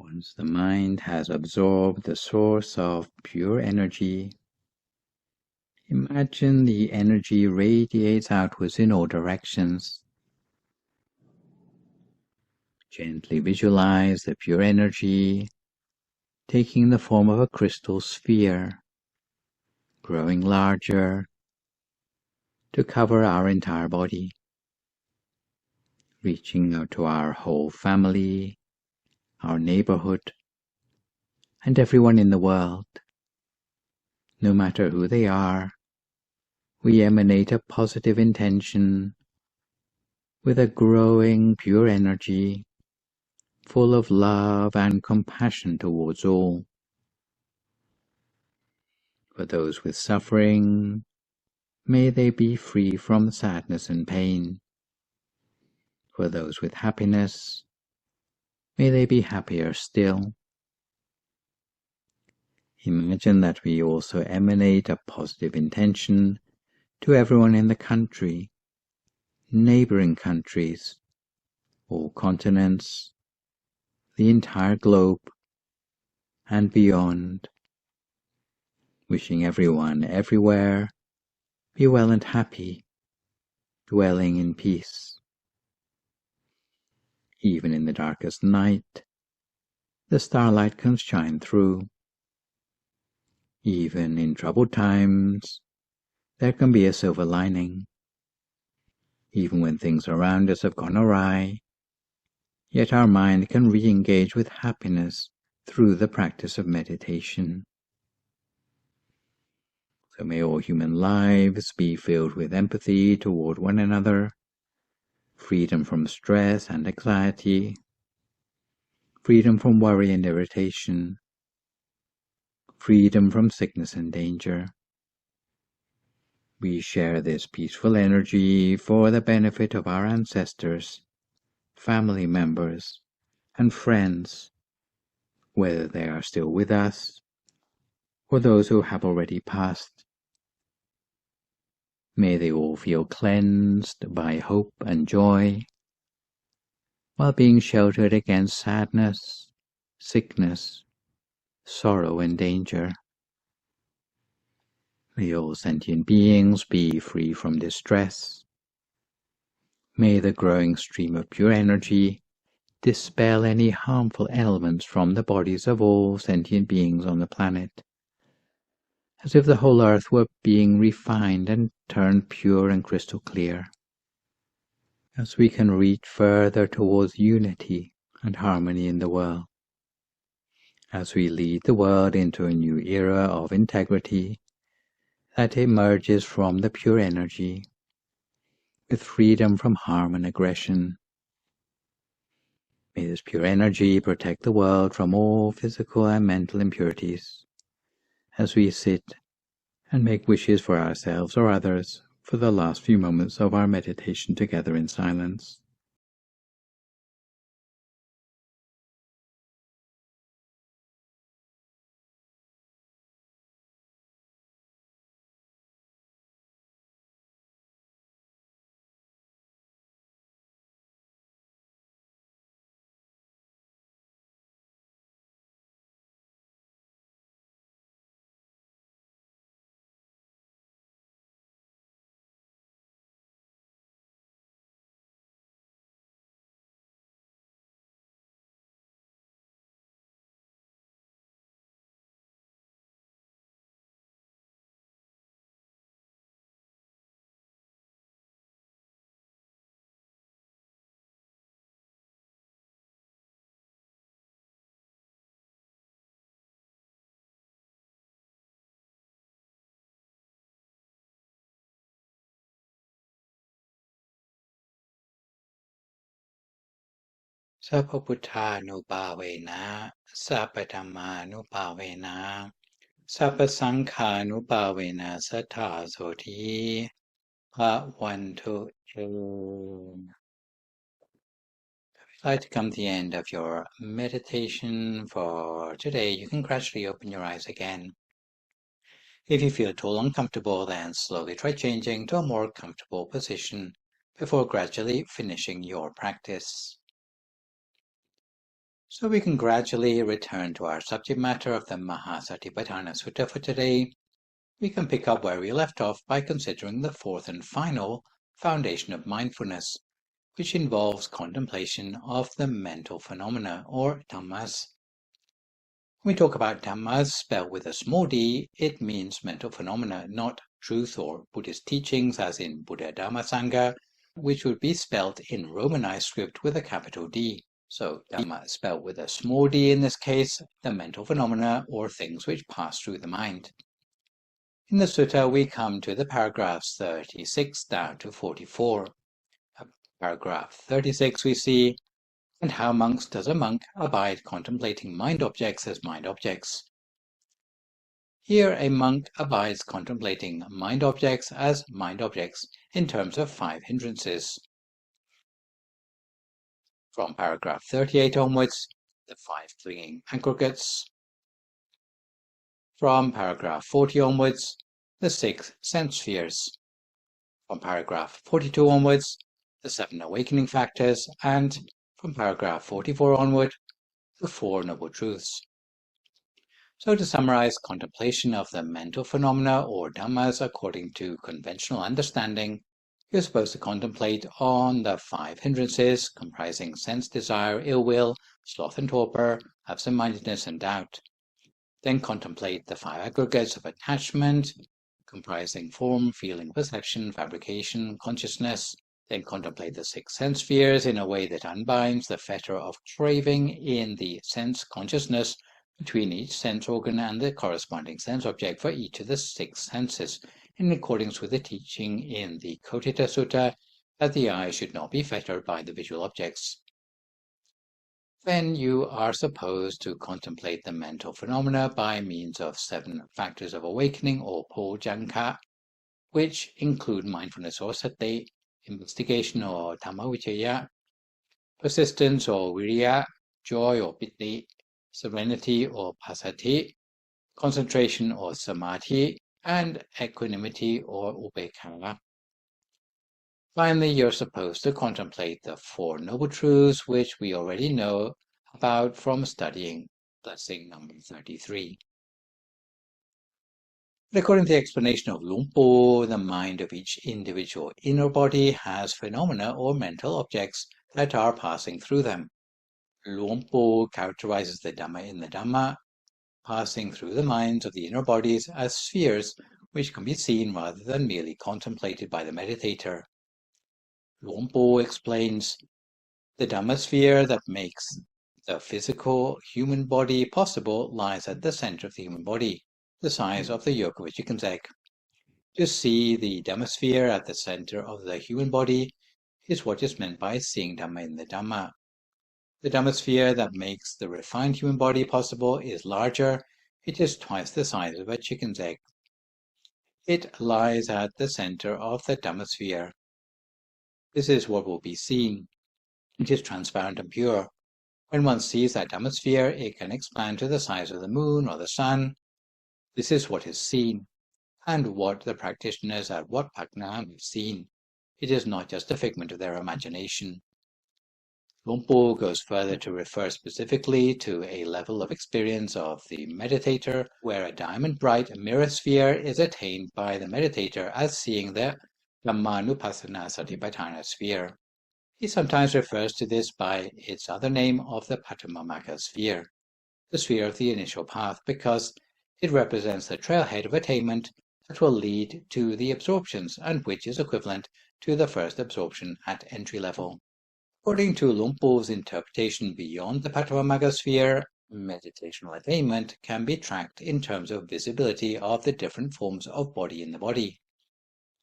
Once the mind has absorbed the source of pure energy, imagine the energy radiates outwards in all directions. Gently visualize the pure energy taking the form of a crystal sphere, growing larger to cover our entire body, reaching out to our whole family, our neighborhood, and everyone in the world. No matter who they are, we emanate a positive intention with a growing pure energy, full of love and compassion towards all. For those with suffering, may they be free from sadness and pain. For those with happiness, may they be happier still. Imagine that we also emanate a positive intention to everyone in the country, neighboring countries, all continents, the entire globe, and beyond, wishing everyone everywhere be well and happy, dwelling in peace. Even in the darkest night, the starlight can shine through. Even in troubled times, there can be a silver lining. Even when things around us have gone awry, yet our mind can re-engage with happiness through the practice of meditation. So may all human lives be filled with empathy toward one another, freedom from stress and anxiety, freedom from worry and irritation, freedom from sickness and danger. We share this peaceful energy for the benefit of our ancestors, family members, and friends, whether they are still with us or those who have already passed. May they all feel cleansed by hope and joy, while being sheltered against sadness, sickness, sorrow, and danger. May all sentient beings be free from distress. May the growing stream of pure energy dispel any harmful elements from the bodies of all sentient beings on the planet, as if the whole earth were being refined and turned pure and crystal clear, as we can reach further towards unity and harmony in the world, as we lead the world into a new era of integrity that emerges from the pure energy, with freedom from harm and aggression. May this pure energy protect the world from all physical and mental impurities, as we sit and make wishes for ourselves or others for the last few moments of our meditation together in silence. Sappa Buddhanubhavena, Sappa Dhammanubhavena, Sappa Sankhanubhavena Sattha-soti. Part 1 to 2. If you'd like to come to the end of your meditation for today, you can gradually open your eyes again. If you feel at all uncomfortable, then slowly try changing to a more comfortable position before gradually finishing your practice. So we can gradually return to our subject matter of the Mahāsatipaṭṭhāna Sutta for today. We can pick up where we left off by considering the fourth and final foundation of mindfulness, which involves contemplation of the mental phenomena, or dhammas. When we talk about dhammas spelled with a small d, it means mental phenomena, not truth or Buddhist teachings as in Buddha Dhamma Sangha, which would be spelled in Romanized script with a capital D. So Dhamma spelled with a small d in this case, the mental phenomena or things which pass through the mind. In the sutta we come to the paragraphs 36 down to 44. Paragraph 36 we see, and how monks does a monk abide contemplating mind objects as mind objects. Here a monk abides contemplating mind objects as mind objects in terms of 5 hindrances. From paragraph 38 onwards, the 5 clinging aggregates. From paragraph 40 onwards, the 6 sense spheres. From paragraph 42 onwards, the 7 awakening factors, and from paragraph 44 onward, the 4 noble truths. So to summarize, contemplation of the mental phenomena or dhammas according to conventional understanding, you're supposed to contemplate on the 5 hindrances comprising sense desire, ill will, sloth and torpor, absent-mindedness and doubt. Then contemplate the 5 aggregates of attachment comprising form, feeling, perception, fabrication, consciousness. Then contemplate the 6 sense spheres in a way that unbinds the fetter of craving in the sense consciousness between each sense organ and the corresponding sense object for each of the 6 senses, in accordance with the teaching in the Kotita Sutta that the eye should not be fettered by the visual objects. Then you are supposed to contemplate the mental phenomena by means of 7 factors of awakening or pojjhanka, which include mindfulness or sati, investigation or dhamma, persistence or viriya, joy or piti, serenity or passaddhi, concentration or samadhi, and equanimity or upekkha. Finally, you're supposed to contemplate the 4 noble truths, which we already know about from studying blessing number 33. But according to the explanation of Lumpo, the mind of each individual inner body has phenomena or mental objects that are passing through them. Lumpo characterizes the Dhamma in the Dhamma, passing through the minds of the inner bodies as spheres which can be seen rather than merely contemplated by the meditator. Lumpo explains, the Dhamma sphere that makes the physical human body possible lies at the center of the human body, the size of the yolk of a chicken's egg. To see the Dhamma sphere at the center of the human body is what is meant by seeing Dhamma in the Dhamma. The Dhamma sphere that makes the refined human body possible is larger. It is twice the size of a chicken's egg. It lies at the center of the Dhamma sphere. This is what will be seen. It is transparent and pure. When one sees that Dhamma sphere, it can expand to the size of the moon or the sun. This is what is seen, and what the practitioners at Wat Phakna have seen. It is not just a figment of their imagination. Lumpo goes further to refer specifically to a level of experience of the meditator where a diamond-bright mirror sphere is attained by the meditator as seeing the Dhammanupassana Satipaṭṭhāna sphere. He sometimes refers to this by its other name of the Pattamamagga sphere, the sphere of the initial path, because it represents the trailhead of attainment that will lead to the absorptions and which is equivalent to the first absorption at entry level. According to Lumpo's interpretation, beyond the Pattamamagga sphere, meditational attainment can be tracked in terms of visibility of the different forms of body in the body.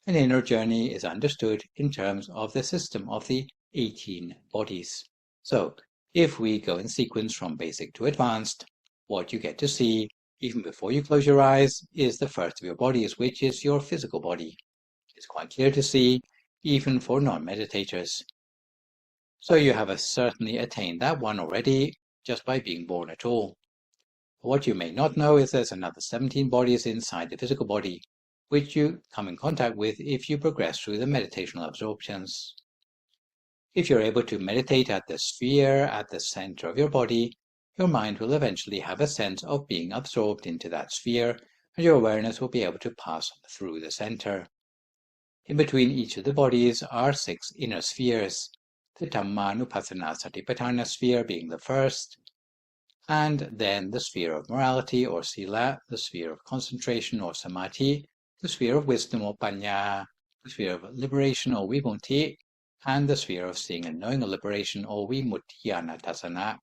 An inner journey is understood in terms of the system of the 18 bodies. So, if we go in sequence from basic to advanced, what you get to see, even before you close your eyes, is the first of your bodies, which is your physical body. It's quite clear to see, even for non-meditators. So you have certainly attained that one already, just by being born at all. What you may not know is there's another 17 bodies inside the physical body, which you come in contact with if you progress through the meditational absorptions. If you're able to meditate at the sphere at the center of your body, your mind will eventually have a sense of being absorbed into that sphere, and your awareness will be able to pass through the center. In between each of the bodies are 6 inner spheres, the Dhammanupassana Satipaṭṭhāna sphere being the first, and then the sphere of morality or sila, the sphere of concentration or samadhi, the sphere of wisdom or paññā, the sphere of liberation or vimutti, and the sphere of seeing and knowing of liberation or vimuttiyanatasana,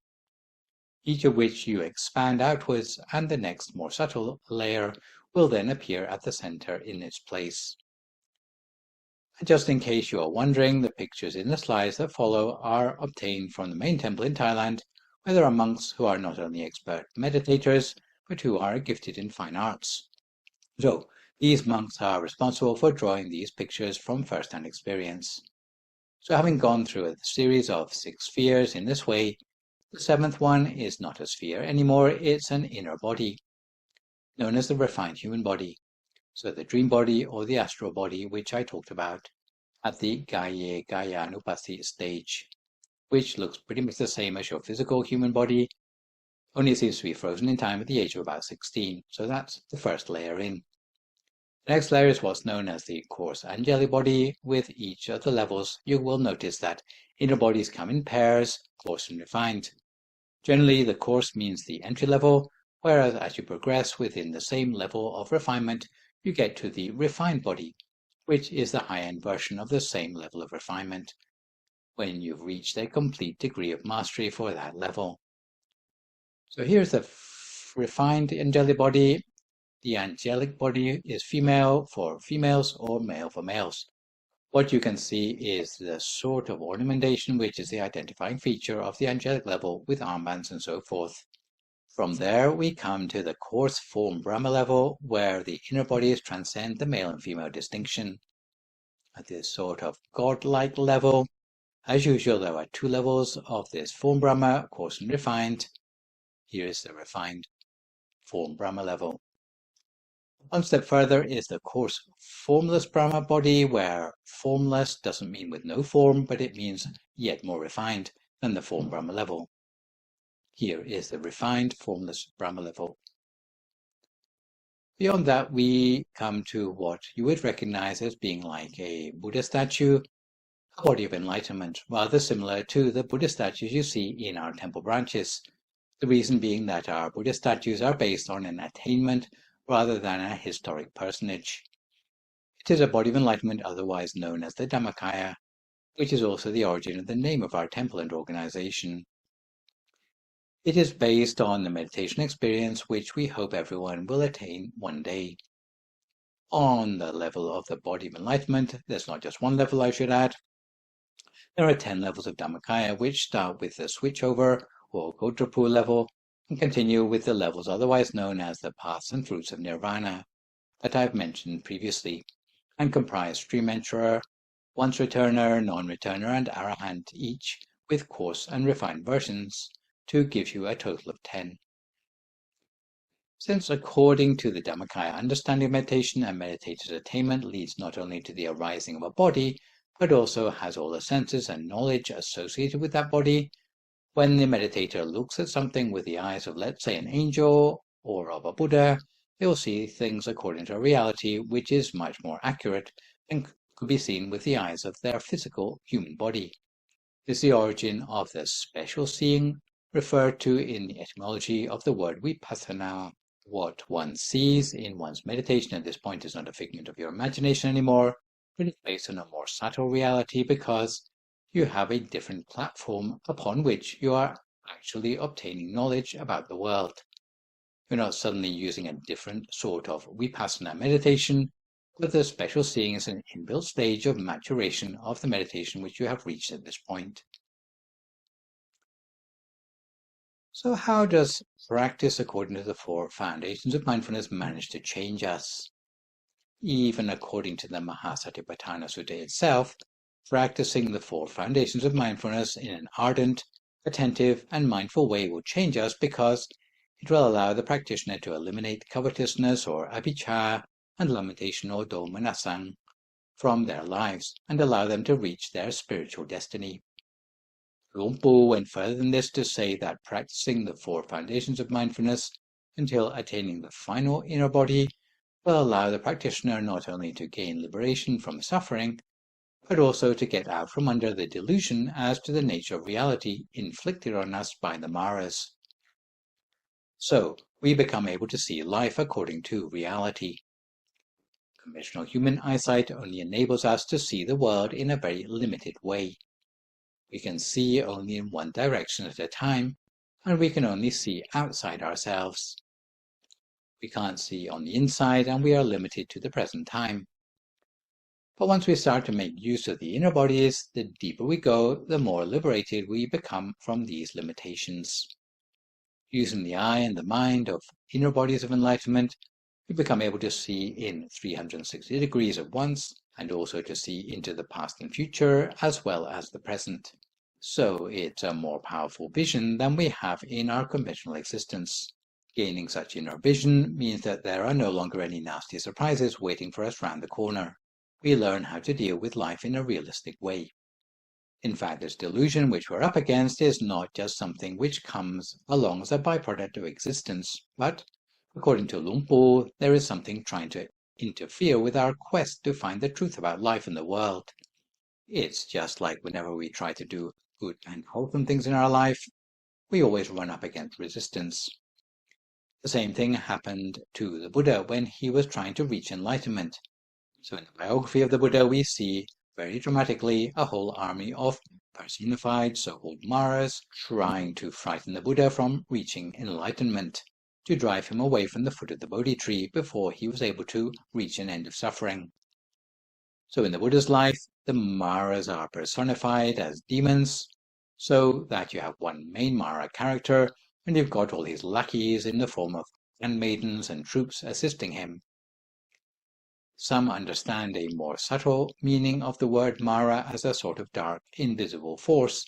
each of which you expand outwards, and the next more subtle layer will then appear at the center in its place. And just in case you are wondering, the pictures in the slides that follow are obtained from the main temple in Thailand, where there are monks who are not only expert meditators, but who are gifted in fine arts. So, these monks are responsible for drawing these pictures from first-hand experience. So having gone through a series of 6 spheres in this way, the 7th one is not a sphere anymore, it's an inner body, known as the refined human body. So the dream body or the astral body, which I talked about at the Gaye Gayanupasi stage, which looks pretty much the same as your physical human body, only it seems to be frozen in time at the age of about 16. So that's the first layer in. The next layer is what's known as the coarse angelic body. With each of the levels, you will notice that inner bodies come in pairs, coarse and refined. Generally, the coarse means the entry level, whereas as you progress within the same level of refinement, you get to the refined body, which is the high-end version of the same level of refinement, when you've reached a complete degree of mastery for that level. So here's the refined angelic body. The angelic body is female for females or male for males. What you can see is the sort of ornamentation which is the identifying feature of the angelic level with armbands and so forth. From there we come to the coarse form Brahma level, where the inner bodies transcend the male and female distinction. At this sort of godlike level, as usual, there are 2 levels of this form Brahma, coarse and refined. Here is the refined form Brahma level. One step further is the coarse formless Brahma body, where formless doesn't mean with no form, but it means yet more refined than the form Brahma level. Here is the refined formless Brahma level. Beyond that, we come to what you would recognize as being like a Buddha statue, a body of enlightenment, rather similar to the Buddha statues you see in our temple branches. The reason being that our Buddha statues are based on an attainment rather than a historic personage. It is a body of enlightenment otherwise known as the Dhammakaya, which is also the origin of the name of our temple and organization. It is based on the meditation experience which we hope everyone will attain one day. On the level of the body of enlightenment, there's not just one level, I should add. There are 10 levels of Dhammakaya, which start with the switchover or Gotrapu level and continue with the levels otherwise known as the paths and fruits of nirvana that I've mentioned previously, and comprise stream enterer, once returner, non-returner, and arahant, each with coarse and refined versions, to give you a total of 10. Since according to the Dhammakaya understanding of meditation, a meditator's attainment leads not only to the arising of a body, but also has all the senses and knowledge associated with that body, when the meditator looks at something with the eyes of, let's say, an angel or of a Buddha, they will see things according to a reality which is much more accurate than could be seen with the eyes of their physical human body. This is the origin of the special seeing referred to in the etymology of the word vipassana. What one sees in one's meditation at this point is not a figment of your imagination anymore, but it's based on a more subtle reality because you have a different platform upon which you are actually obtaining knowledge about the world. You're not suddenly using a different sort of vipassana meditation, but the special seeing is an inbuilt stage of maturation of the meditation which you have reached at this point. So how does practice according to the 4 foundations of mindfulness manage to change us? Even according to the Mahāsatipaṭṭhāna Sutta itself, practicing the 4 foundations of mindfulness in an ardent, attentive, and mindful way will change us because it will allow the practitioner to eliminate covetousness or avijja and lamentation or domanasang from their lives and allow them to reach their spiritual destiny. Luang Pu went further than this to say that practicing the 4 foundations of mindfulness until attaining the final inner body will allow the practitioner not only to gain liberation from suffering, but also to get out from under the delusion as to the nature of reality inflicted on us by the Maras. So, we become able to see life according to reality. Conventional human eyesight only enables us to see the world in a very limited way. We can see only in one direction at a time, and we can only see outside ourselves. We can't see on the inside, and we are limited to the present time. But once we start to make use of the inner bodies, the deeper we go, the more liberated we become from these limitations. Using the eye and the mind of inner bodies of enlightenment, we become able to see in 360 degrees at once, and also to see into the past and future, as well as the present. So it's a more powerful vision than we have in our conventional existence. Gaining such inner vision means that there are no longer any nasty surprises waiting for us round the corner. We learn how to deal with life in a realistic way. In fact, this delusion which we're up against is not just something which comes along as a byproduct of existence, but, according to Luang Pu, there is something trying to interfere with our quest to find the truth about life and the world. It's just like whenever we try to do good and wholesome things in our life, we always run up against resistance. The same thing happened to the Buddha when he was trying to reach enlightenment. So in the biography of the Buddha, we see very dramatically a whole army of personified so-called Maras trying to frighten the Buddha from reaching enlightenment, to drive him away from the foot of the Bodhi tree before he was able to reach an end of suffering. So in the Buddha's life, the Maras are personified as demons, so that you have one main Mara character, and you've got all his lackeys in the form of handmaidens and troops assisting him. Some understand a more subtle meaning of the word Mara as a sort of dark, invisible force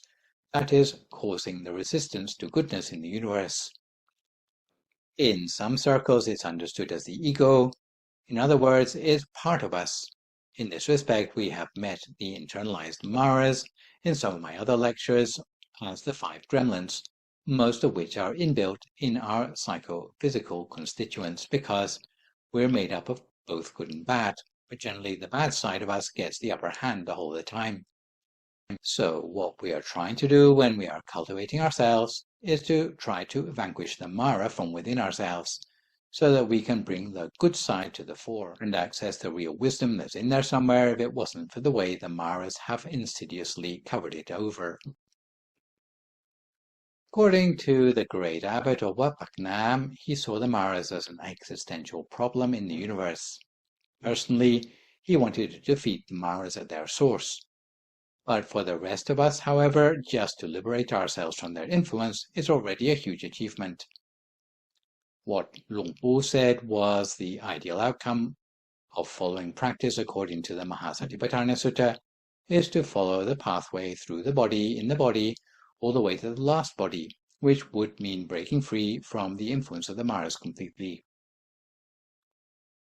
that is causing the resistance to goodness in the universe. In some circles, it's understood as the ego. In other words, it's part of us. In this respect, we have met the internalized Maras in some of my other lectures as the 5 gremlins, most of which are inbuilt in our psychophysical constituents because we're made up of both good and bad, but generally the bad side of us gets the upper hand the whole of the time. So what we are trying to do when we are cultivating ourselves is to try to vanquish the Mara from within ourselves, so that we can bring the good side to the fore and access the real wisdom that's in there somewhere if it wasn't for the way the Maras have insidiously covered it over. According to the great abbot of Wat Phra Nam, he saw the Maras as an existential problem in the universe. Personally, he wanted to defeat the Maras at their source. But for the rest of us, however, just to liberate ourselves from their influence is already a huge achievement. What Luang Pu said was the ideal outcome of following practice according to the Mahāsatipaṭṭhāna Sutta is to follow the pathway through the body, in the body, all the way to the last body, which would mean breaking free from the influence of the Maras completely.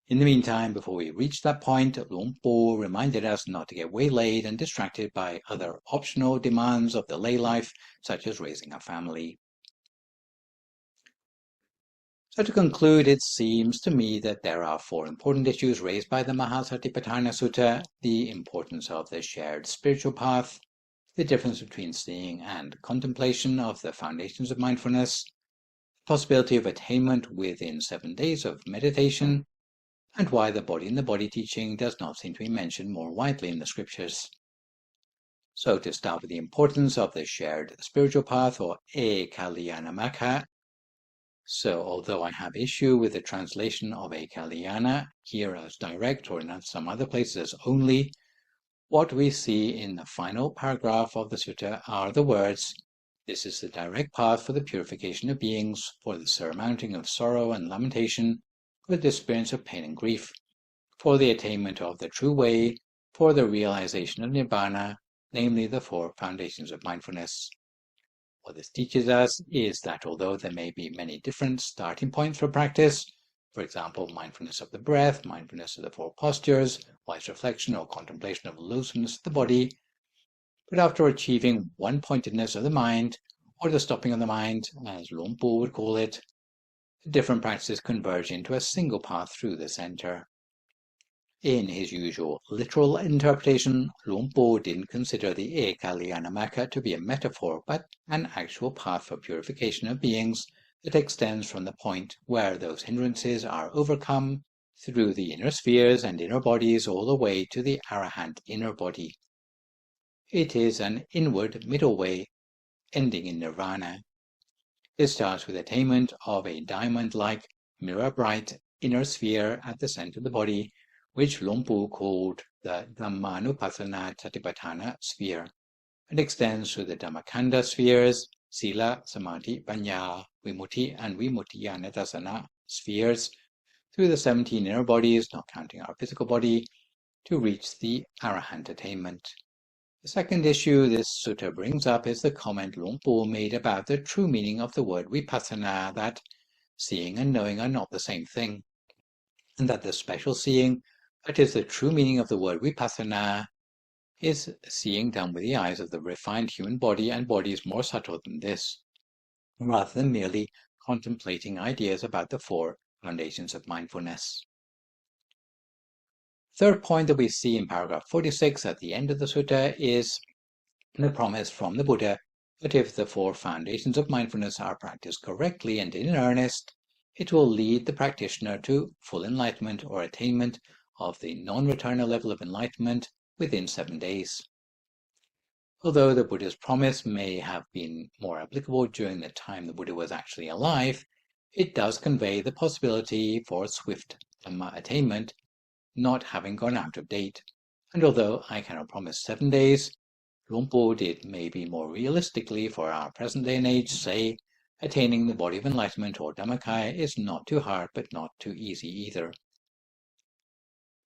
In the meantime, before we reach that point, Luang Pu reminded us not to get waylaid and distracted by other optional demands of the lay life, such as raising a family. So to conclude, it seems to me that there are 4 important issues raised by the Mahāsatipaṭṭhāna Sutta: the importance of the shared spiritual path, the difference between seeing and contemplation of the foundations of mindfulness, the possibility of attainment within 7 days of meditation, and why the body in the body teaching does not seem to be mentioned more widely in the scriptures. So to start with the importance of the shared spiritual path, or Ekalyana Magga. So although I have issue with the translation of Ekalyana here as direct, or in some other places as only, what we see in the final paragraph of the sutta are the words, "This is the direct path for the purification of beings, for the surmounting of sorrow and lamentation, for the experience of pain and grief, for the attainment of the true way, for the realization of Nibbana, namely the 4 foundations of mindfulness." What this teaches us is that although there may be many different starting points for practice, for example, mindfulness of the breath, mindfulness of the 4 postures, wise reflection or contemplation of the loathsomeness of the body, But after achieving one-pointedness of the mind, or the stopping of the mind, as Luang Por would call it, the different practices converge into a single path through the center. In his usual literal interpretation, Luang Por didn't consider the Ekalyana to be a metaphor, but an actual path for purification of beings that extends from the point where those hindrances are overcome through the inner spheres and inner bodies all the way to the Arahant inner body. It is an inward middle way, ending in nirvana. It starts with attainment of a diamond-like, mirror-bright inner sphere at the center of the body, which Luang Por called the Dhammanupassana Satipaṭṭhāna sphere, and extends through the Dhammakanda spheres, Sila, Samadhi, Panya, Vimutti, and Vimuttiyanatasana spheres, through the 17 inner bodies, not counting our physical body, to reach the Arahant attainment. The second issue this sutta brings up is the comment Luang Por made about the true meaning of the word vipassana, that seeing and knowing are not the same thing, and that the special seeing, that is the true meaning of the word vipassana, is seeing done with the eyes of the refined human body and bodies more subtle than this, rather than merely contemplating ideas about the 4 foundations of mindfulness. Third point that we see in paragraph 46 at the end of the sutta is the promise from the Buddha that if the 4 foundations of mindfulness are practiced correctly and in earnest, it will lead the practitioner to full enlightenment or attainment of the non-returner level of enlightenment within 7 days. Although the Buddha's promise may have been more applicable during the time the Buddha was actually alive, it does convey the possibility for swift Dhamma attainment not having gone out of date. And although I cannot promise 7 days, Luang Por did maybe more realistically for our present day and age say attaining the body of enlightenment or Dhammakaya is not too hard but not too easy either.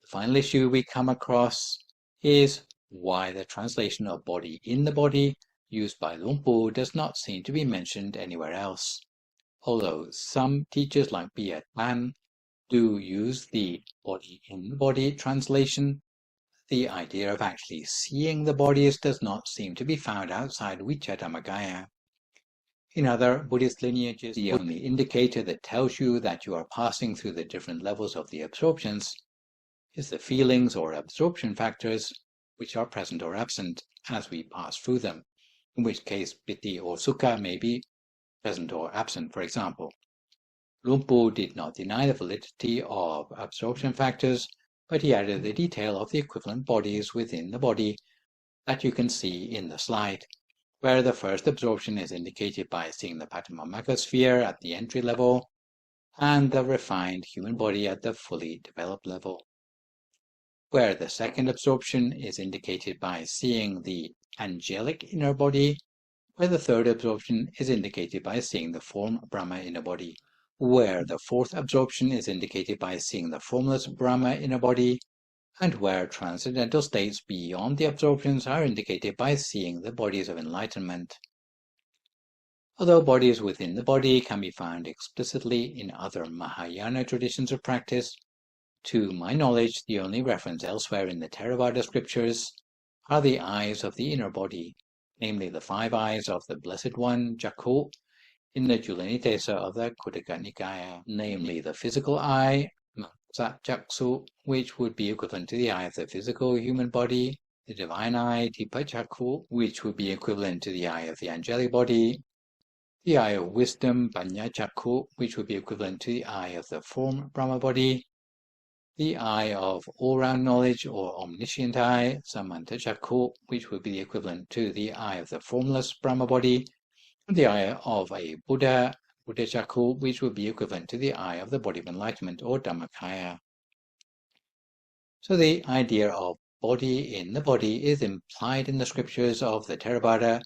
The final issue we come across is why the translation of body in the body used by Luang Por does not seem to be mentioned anywhere else. Although some teachers like Bia Tan do use the body in the body translation, the idea of actually seeing the bodies does not seem to be found outside Vicca Dhammakaya. In other Buddhist lineages, the only indicator that tells you that you are passing through the different levels of the absorptions is the feelings or absorption factors which are present or absent as we pass through them, in which case piti or sukha may be present or absent, for example. Luang Por did not deny the validity of absorption factors, but he added the detail of the equivalent bodies within the body that you can see in the slide, where the first absorption is indicated by seeing the Patimamaka sphere at the entry level, and the refined human body at the fully developed level, where the second absorption is indicated by seeing the angelic inner body, where the third absorption is indicated by seeing the form Brahma inner body, where the fourth absorption is indicated by seeing the formless Brahma inner body, and where transcendental states beyond the absorptions are indicated by seeing the bodies of enlightenment. Although bodies within the body can be found explicitly in other Mahayana traditions of practice, to my knowledge the only reference elsewhere in the Theravada scriptures are the eyes of the inner body, namely the 5 eyes of the Blessed One, Jakku, in the Julanitesa of the Khuddaka Nikaya, namely the physical eye, Chaksu, which would be equivalent to the eye of the physical human body, the divine eye, Chakku, which would be equivalent to the eye of the angelic body, the eye of wisdom, Chakku, which would be equivalent to the eye of the form Brahma body, the eye of all-round knowledge or omniscient eye, Chakku, which would be the equivalent to the eye of the formless Brahma body, and the eye of a Buddha, Chakku, which would be equivalent to the eye of the body of enlightenment or Dhammakaya. So the idea of body in the body is implied in the scriptures of the Theravada,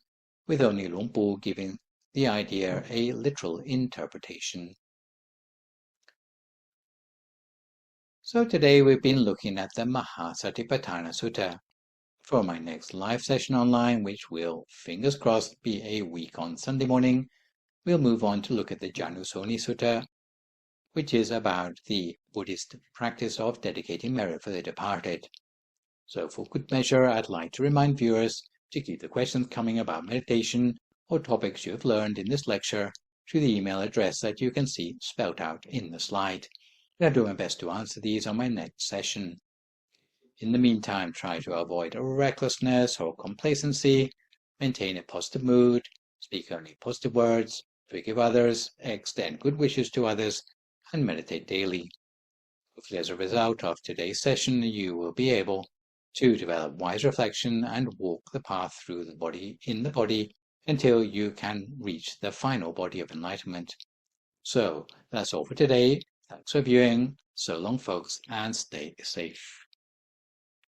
with only Luang Por giving the idea a literal interpretation. So today we've been looking at the Mahāsatipaṭṭhāna Sutta. For my next live session online, which will, fingers crossed, be a week on Sunday morning, we'll move on to look at the Janusoni Sutta, which is about the Buddhist practice of dedicating merit for the departed. So for good measure, I'd like to remind viewers to keep the questions coming about meditation or topics you have learned in this lecture to the email address that you can see spelled out in the slide. I'll do my best to answer these on my next session. In the meantime, try to avoid recklessness or complacency, maintain a positive mood, speak only positive words, forgive others, extend good wishes to others, and meditate daily. Hopefully, as a result of today's session, you will be able to develop wise reflection and walk the path through the body, in the body, until you can reach the final body of enlightenment. So, that's all for today. Thanks for viewing. So long, folks, and stay safe.